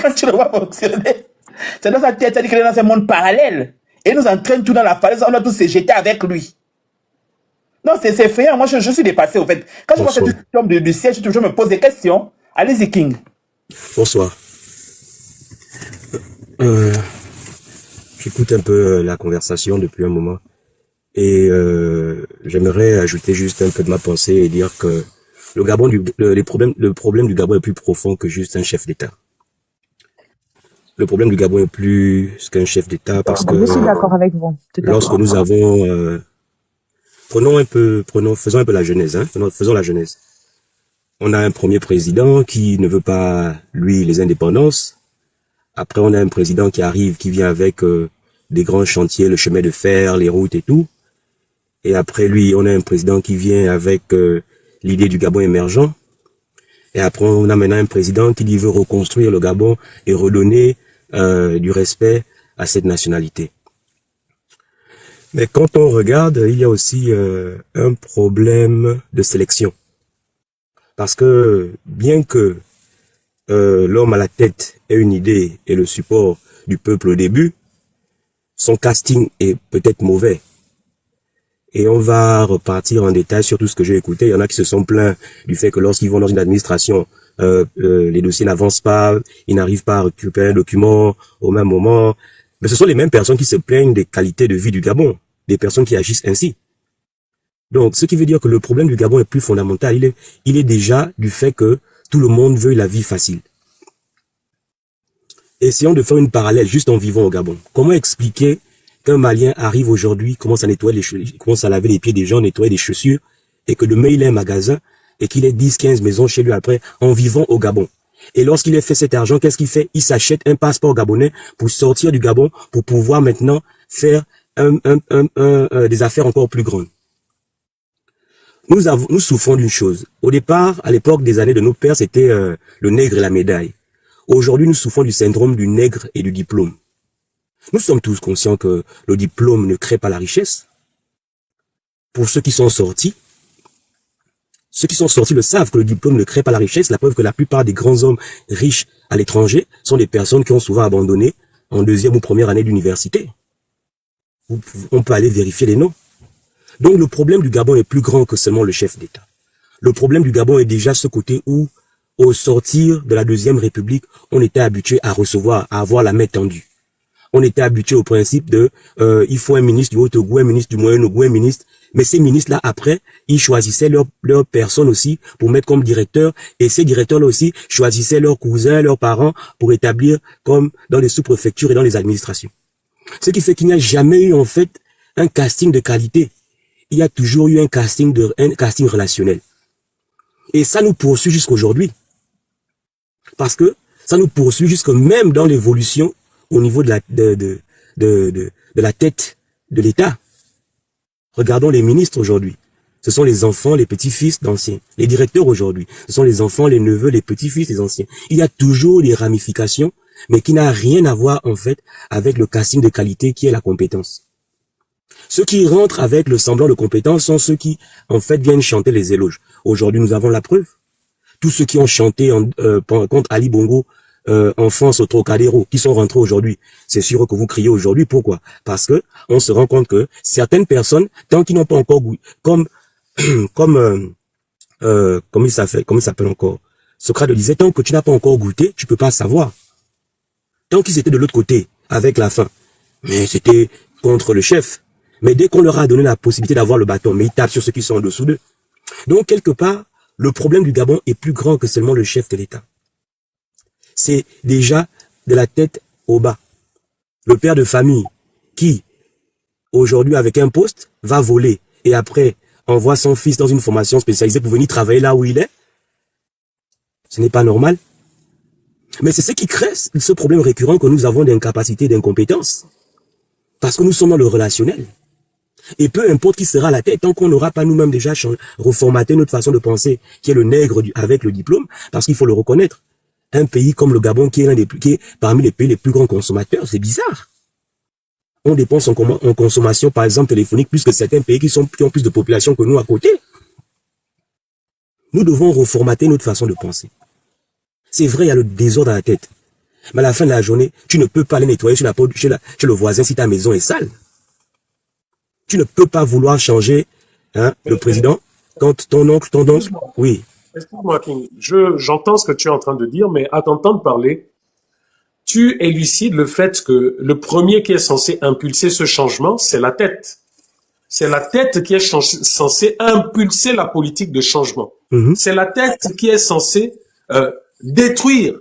quand tu le vois fonctionner. C'est dans sa tête, c'est-à-dire qu'il est dans un monde parallèle. Et il nous entraîne tout dans la falaise, on doit tous se jeter avec lui. Non, c'est effrayant. Moi, je suis dépassé, au fait. Quand je vois cette discussion du siège, je me pose des questions. Allez-y, King. Bonsoir. J'écoute un peu la conversation depuis un moment. Et j'aimerais ajouter juste un peu de ma pensée et dire que le Gabon, le problème du Gabon est plus profond que juste un chef d'État. Le problème du Gabon est plus qu'un chef d'État parce que je suis d'accord avec vous. Lorsque nous avons faisons un peu la genèse, faisons la genèse. On a un premier président qui ne veut pas, lui, les indépendances. Après, on a un président qui arrive, qui vient avec des grands chantiers, le chemin de fer, les routes et tout. Et après lui, on a un président qui vient avec l'idée du Gabon émergent. Et après, on a maintenant un président qui dit veut reconstruire le Gabon et redonner du respect à cette nationalité. Mais quand on regarde, il y a aussi un problème de sélection. Parce que bien que l'homme à la tête ait une idée et le support du peuple au début, son casting est peut-être mauvais. Et on va repartir en détail sur tout ce que j'ai écouté. Il y en a qui se sont plaints du fait que lorsqu'ils vont dans une administration, les dossiers n'avancent pas, ils n'arrivent pas à récupérer un document au même moment. Mais ce sont les mêmes personnes qui se plaignent des qualités de vie du Gabon, des personnes qui agissent ainsi. Donc, ce qui veut dire que le problème du Gabon est plus fondamental. Il est déjà du fait que tout le monde veut la vie facile. Essayons de faire une parallèle juste en vivant au Gabon. Comment expliquer qu'un Malien arrive aujourd'hui, commence à nettoyer commence à laver les pieds des gens, nettoyer des chaussures, et que demain il ait un magasin, et qu'il ait 10, 15 maisons chez lui après, en vivant au Gabon. Et lorsqu'il a fait cet argent, qu'est-ce qu'il fait? Il s'achète un passeport gabonais pour sortir du Gabon, pour pouvoir maintenant faire des affaires encore plus grandes. Nous souffrons d'une chose. Au départ, à l'époque des années de nos pères, c'était le nègre et la médaille. Aujourd'hui, nous souffrons du syndrome du nègre et du diplôme. Nous sommes tous conscients que le diplôme ne crée pas la richesse. Pour ceux qui sont sortis le savent que le diplôme ne crée pas la richesse. La preuve que la plupart des grands hommes riches à l'étranger sont des personnes qui ont souvent abandonné en deuxième ou première année d'université. On peut aller vérifier les noms. Donc le problème du Gabon est plus grand que seulement le chef d'État. Le problème du Gabon est déjà ce côté où, au sortir de la Deuxième République, on était habitué à recevoir, à avoir la main tendue. on était habitué au principe de il faut un ministre du haut goût, un ministre du moyen goût, un ministre. Mais ces ministres-là, après, ils choisissaient leur personne aussi pour mettre comme directeur. Et ces directeurs-là aussi choisissaient leurs cousins, leurs parents pour établir comme dans les sous-préfectures et dans les administrations. Ce qui fait qu'il n'y a jamais eu, en fait, un casting de qualité. Il y a toujours eu un casting relationnel. Et ça nous poursuit jusqu'aujourd'hui. Parce que ça nous poursuit jusque même dans l'évolution au niveau de la tête de l'État. Regardons les ministres aujourd'hui. Ce sont les enfants, les petits-fils d'anciens. Les directeurs aujourd'hui, ce sont les enfants, les neveux, les petits-fils des anciens. Il y a toujours des ramifications, mais qui n'a rien à voir en fait avec le casting de qualité qui est la compétence. Ceux qui rentrent avec le semblant de compétence sont ceux qui en fait viennent chanter les éloges. Aujourd'hui, nous avons la preuve. Tous ceux qui ont chanté contre Ali Bongo en France au Trocadéro, qui sont rentrés aujourd'hui, c'est sûr que vous criez aujourd'hui. Pourquoi? Parce que on se rend compte que certaines personnes, tant qu'ils n'ont pas encore goûté, comment il s'appelle encore? Socrate disait, tant que tu n'as pas encore goûté, tu peux pas savoir. Tant qu'ils étaient de l'autre côté, avec la faim, mais c'était contre le chef. Mais dès qu'on leur a donné la possibilité d'avoir le bâton, mais ils tapent sur ceux qui sont en dessous d'eux. Donc, quelque part, le problème du Gabon est plus grand que seulement le chef de l'État. C'est déjà de la tête au bas. Le père de famille qui, aujourd'hui avec un poste, va voler et après envoie son fils dans une formation spécialisée pour venir travailler là où il est. Ce n'est pas normal. Mais c'est ce qui crée ce problème récurrent que nous avons d'incapacité, d'incompétence. Parce que nous sommes dans le relationnel. Et peu importe qui sera à la tête, tant qu'on n'aura pas nous-mêmes déjà reformaté notre façon de penser, qui est le nègre avec le diplôme, parce qu'il faut le reconnaître. Un pays comme le Gabon, qui est parmi les pays les plus grands consommateurs, c'est bizarre. On dépense en consommation, par exemple, téléphonique, plus que certains pays qui ont plus de population que nous à côté. Nous devons reformater notre façon de penser. C'est vrai, il y a le désordre à la tête. Mais à la fin de la journée, tu ne peux pas aller nettoyer chez le voisin si ta maison est sale. Tu ne peux pas vouloir changer le président quand ton oncle, oui. Excuse-moi, King. J'entends ce que tu es en train de dire, mais à t'entendre parler, tu élucides le fait que le premier qui est censé impulser ce changement, c'est la tête. C'est la tête qui est censée impulser la politique de changement. C'est la tête qui est censée détruire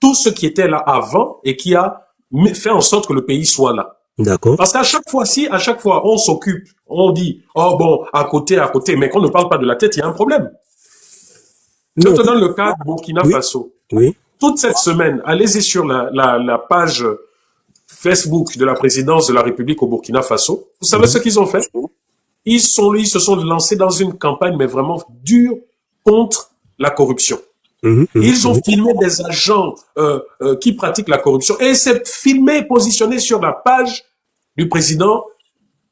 tout ce qui était là avant et qui a fait en sorte que le pays soit là. D'accord. Parce qu'à chaque fois, on s'occupe, on dit, oh bon, à côté, mais qu'on ne parle pas de la tête, il y a un problème. Je te donne le cas du Burkina Faso. Oui. Toute cette semaine, allez-y sur la page Facebook de la présidence de la République au Burkina Faso. Vous savez ce qu'ils ont fait? Ils se sont lancés dans une campagne, mais vraiment dure, contre la corruption. Ils ont filmé des agents qui pratiquent la corruption et c'est filmé et positionné sur la page du président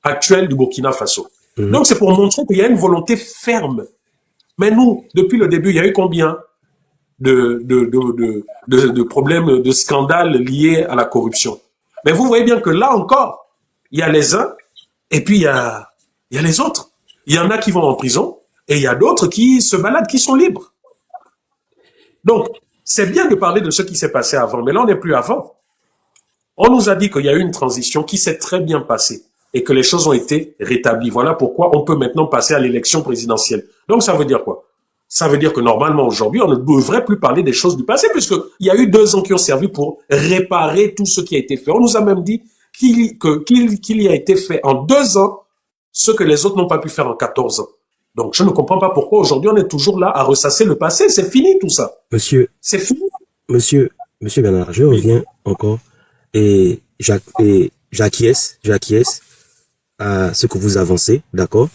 actuel du Burkina Faso. Donc c'est pour montrer qu'il y a une volonté ferme. Mais nous, depuis le début, il y a eu combien de problèmes, de scandales liés à la corruption? Mais vous voyez bien que là encore, il y a les uns et puis il y a les autres. Il y en a qui vont en prison et il y a d'autres qui se baladent, qui sont libres. Donc, c'est bien de parler de ce qui s'est passé avant, mais là, on n'est plus avant. On nous a dit qu'il y a eu une transition qui s'est très bien passée et que les choses ont été rétablies. Voilà pourquoi on peut maintenant passer à l'élection présidentielle. Donc, ça veut dire quoi? Ça veut dire que normalement, aujourd'hui, on ne devrait plus parler des choses du passé puisqu'il y a eu 2 ans qui ont servi pour réparer tout ce qui a été fait. On nous a même dit qu'il y a été fait en 2 ans ce que les autres n'ont pas pu faire en 14 ans. Donc, je ne comprends pas pourquoi aujourd'hui on est toujours là à ressasser le passé. C'est fini tout ça. Monsieur. C'est fini. Monsieur Bernard, je reviens encore et j'acquiesce à ce que vous avancez, d'accord?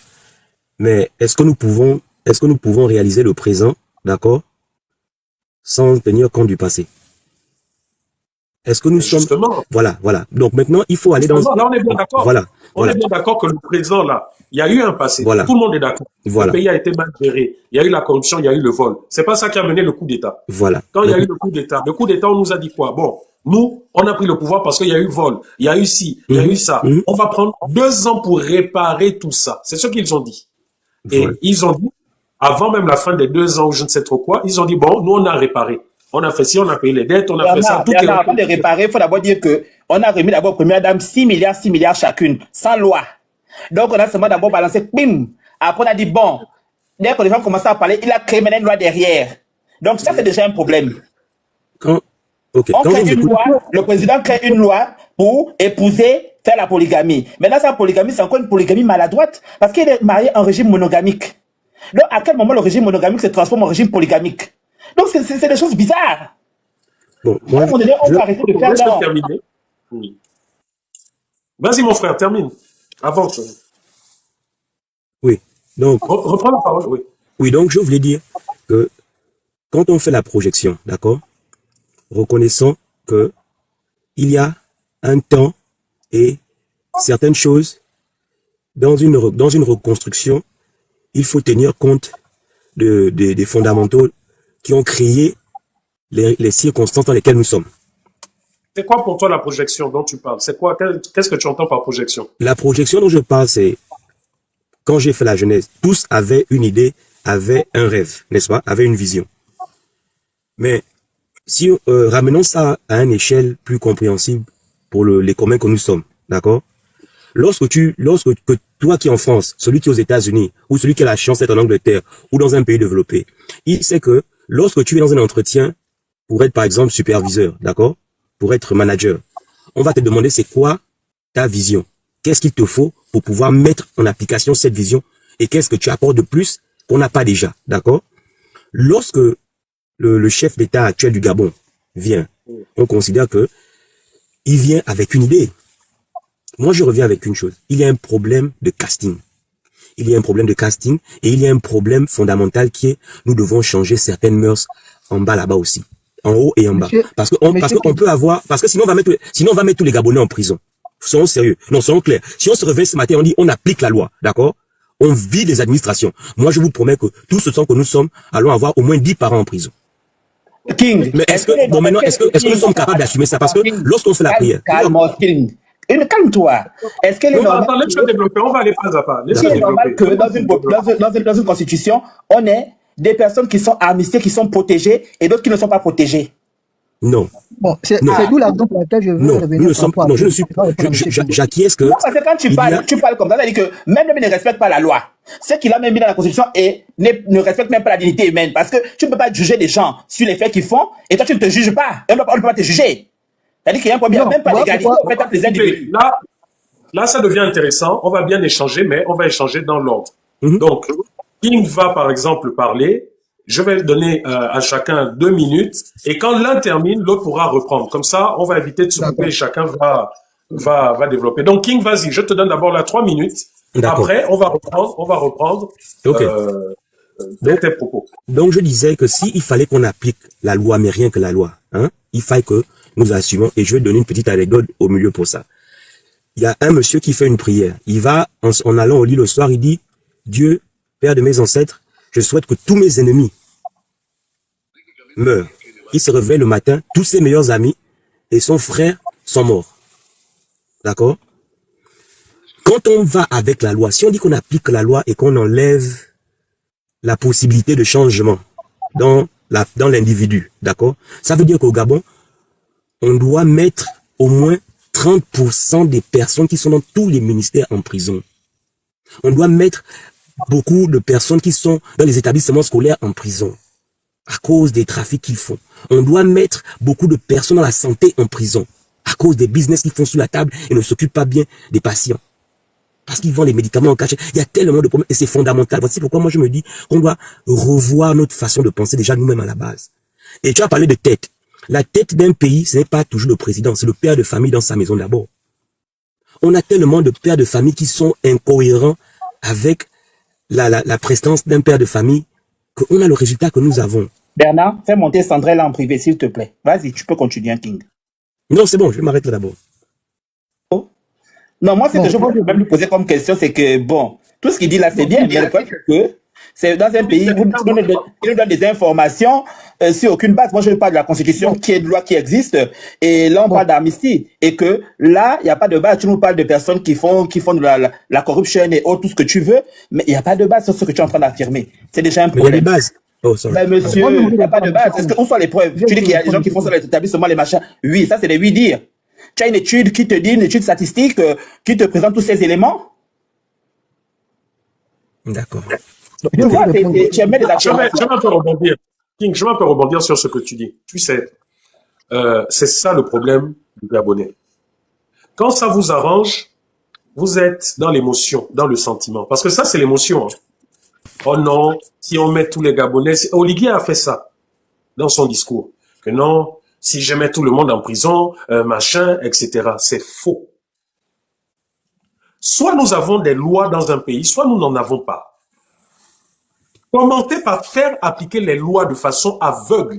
Mais est-ce que nous pouvons réaliser le présent, d'accord, sans tenir compte du passé? Est-ce que nous sommes... Voilà. Donc maintenant, il faut aller dans... Là, on est bien d'accord. Voilà. On est bien d'accord que le présent, là, il y a eu un passé. Voilà. Tout le monde est d'accord. Voilà. Le pays a été mal géré. Il y a eu la corruption, il y a eu le vol. C'est pas ça qui a mené le coup d'État. Voilà. Quand il y a eu le coup d'État, on nous a dit quoi? Bon, nous, on a pris le pouvoir parce qu'il y a eu vol, il y a eu ci, il y a eu ça. On va prendre 2 ans pour réparer tout ça. C'est ce qu'ils ont dit. Et ils ont dit, avant même la fin des 2 ans ou je ne sais trop quoi, ils ont dit, bon, nous, on a réparé. On a fait ci, on a payé les dettes, on a fait ça. Avant de réparer, il faut d'abord dire qu'on on a remis d'abord aux premières dames 6 milliards chacune, sans loi. Donc, on a seulement d'abord balancé, bim. Après, on a dit, bon, dès que les gens commencent à parler, il a créé maintenant une loi derrière. Donc, ça, c'est déjà un problème. Ok, On quand crée vous une écoutez, loi, le président crée une loi pour épouser, faire la polygamie. Maintenant, sa polygamie, c'est encore une polygamie maladroite parce qu'il est marié en régime monogamique. Donc, à quel moment le régime monogamique se transforme en régime polygamique? Donc, c'est des choses bizarres. bon, À un moi, moment donné, on peut arrêter de faire Laisse-le dans... terminer. Oui. Vas-y, mon frère, termine. Avance. oui, donc, Reprends la parole, oui. oui, donc je voulais dire que quand on fait la projection, d'accord, reconnaissons que il y a un temps et certaines choses dans une reconstruction, il faut tenir compte des fondamentaux qui ont créé les circonstances dans lesquelles nous sommes. C'est quoi pour toi la projection dont tu parles? C'est quoi? Qu'est-ce que tu entends par projection? La projection dont je parle, c'est quand j'ai fait la Genèse, tous avaient une idée, avaient un rêve, n'est-ce pas, avaient une vision. Mais si ramenons ça à une échelle plus compréhensible pour les communs que nous sommes, d'accord? Lorsque toi qui es en France, celui qui est aux États-Unis, ou celui qui a la chance d'être en Angleterre, ou dans un pays développé, il sait que lorsque tu es dans un entretien pour être par exemple superviseur, d'accord? Pour être manager, on va te demander c'est quoi ta vision? Qu'est-ce qu'il te faut pour pouvoir mettre en application cette vision? Et qu'est-ce que tu apportes de plus qu'on n'a pas déjà, d'accord? Lorsque le chef d'État actuel du Gabon vient, on considère que il vient avec une idée. Moi, je reviens avec une chose. Il y a un problème de casting. Il y a un problème de casting et il y a un problème fondamental qui est nous devons changer certaines mœurs en bas là-bas aussi. En haut et en bas. Parce qu'on peut avoir, parce que sinon on va mettre tous les Gabonais en prison. Soyons sérieux. Non, soyons clairs. Si on se réveille ce matin, on dit on applique la loi, d'accord? On vide les administrations. Moi, je vous promets que tout ce temps que nous sommes, allons avoir au moins 10 parents en prison. King. Mais est-ce que nous sommes capables d'assumer ça? Parce que lorsqu'on fait la prière. Calme-toi. Est-ce qu'elle est normale? Attends, laisse-le développer. On va aller pas à pas. Est-ce qu'il est normal que dans une constitution, on ait des personnes qui sont amnistiées, qui sont protégées et d'autres qui ne sont pas protégées? Non. Bon, c'est d'où la raison pour laquelle je veux revenir. J'acquiesce que. Non, parce que quand tu parles comme ça, ça veut dire que même lui ne respecte pas la loi. Ce qu'il a même mis dans la Constitution et ne respecte même pas la dignité humaine. Parce que tu ne peux pas juger des gens sur les faits qu'ils font et toi tu ne te juges pas. On ne peut pas te juger. C'est-à-dire qu'il y a un problème, même pas d'égalité entre les individus. Là, ça devient intéressant. On va bien échanger, mais on va échanger dans l'ordre. Donc, King va par exemple parler. Je vais donner à chacun 2 minutes et quand l'un termine, l'autre pourra reprendre. Comme ça, on va éviter de se couper et chacun va développer. Donc, King, vas-y, je te donne d'abord la 3 minutes. Après, on va reprendre tes propos. Donc, je disais que s'il fallait qu'on applique la loi, mais rien que la loi, hein, il fallait que nous assumons, et je vais donner une petite anecdote au milieu pour ça. Il y a un monsieur qui fait une prière. Il va, en allant au lit le soir, il dit, Dieu, Père de mes ancêtres, je souhaite que tous mes ennemis meurent. Il se réveille le matin, tous ses meilleurs amis et son frère sont morts. D'accord? Quand on va avec la loi, si on dit qu'on applique la loi et qu'on enlève la possibilité de changement dans l'individu, d'accord? Ça veut dire qu'au Gabon, on doit mettre au moins 30% des personnes qui sont dans tous les ministères en prison. On doit mettre beaucoup de personnes qui sont dans les établissements scolaires en prison à cause des trafics qu'ils font. On doit mettre beaucoup de personnes dans la santé en prison à cause des business qu'ils font sous la table et ne s'occupent pas bien des patients. Parce qu'ils vendent les médicaments en cachet. Il y a tellement de problèmes et c'est fondamental. Voici pourquoi moi je me dis qu'on doit revoir notre façon de penser déjà nous-mêmes à la base. Et tu as parlé de tête. La tête d'un pays, ce n'est pas toujours le président, c'est le père de famille dans sa maison d'abord. On a tellement de pères de famille qui sont incohérents avec la prestance d'un père de famille, qu'on a le résultat que nous avons. Bernard, fais monter Sandrelle en privé, s'il te plaît. Vas-y, tu peux continuer, King. Non, c'est bon, je vais m'arrêter là d'abord. Oh. Non, moi, ce que je veux même lui poser comme question, c'est que, bon, tout ce qu'il dit là, c'est bien, mais le fait que c'est dans un pays, il nous donne des informations sur aucune base. Moi, je parle de la Constitution, qui est une loi qui existe, et là, on parle d'amnistie, et que là, il n'y a pas de base. Tu nous parles de personnes qui font de la corruption et autres, tout ce que tu veux, mais il n'y a pas de base sur ce que tu es en train d'affirmer. C'est déjà un problème. Mais il y a des bases. Oh, sorry. Mais monsieur, il n'y a pas de base. Où sont les preuves? Tu dis qu'il y a des gens qui font ça dans les établissements, les machins. Oui, ça, c'est des oui-dire. Tu as une étude qui te dit, une étude statistique, qui te présente tous ces éléments. D'accord. Je vois, tu aimes les Je vais affirmations. un peu rebondir. King, je vais un peu rebondir sur ce que tu dis. Tu sais, c'est ça le problème du Gabonais. Quand ça vous arrange, vous êtes dans l'émotion, dans le sentiment. Parce que ça, c'est l'émotion. Hein. Oh non, si on met tous les Gabonais... Oligui a fait ça dans son discours. Que non, si je mets tout le monde en prison, machin, etc. C'est faux. Soit nous avons des lois dans un pays, soit nous n'en avons pas. Commencez par faire appliquer les lois de façon aveugle.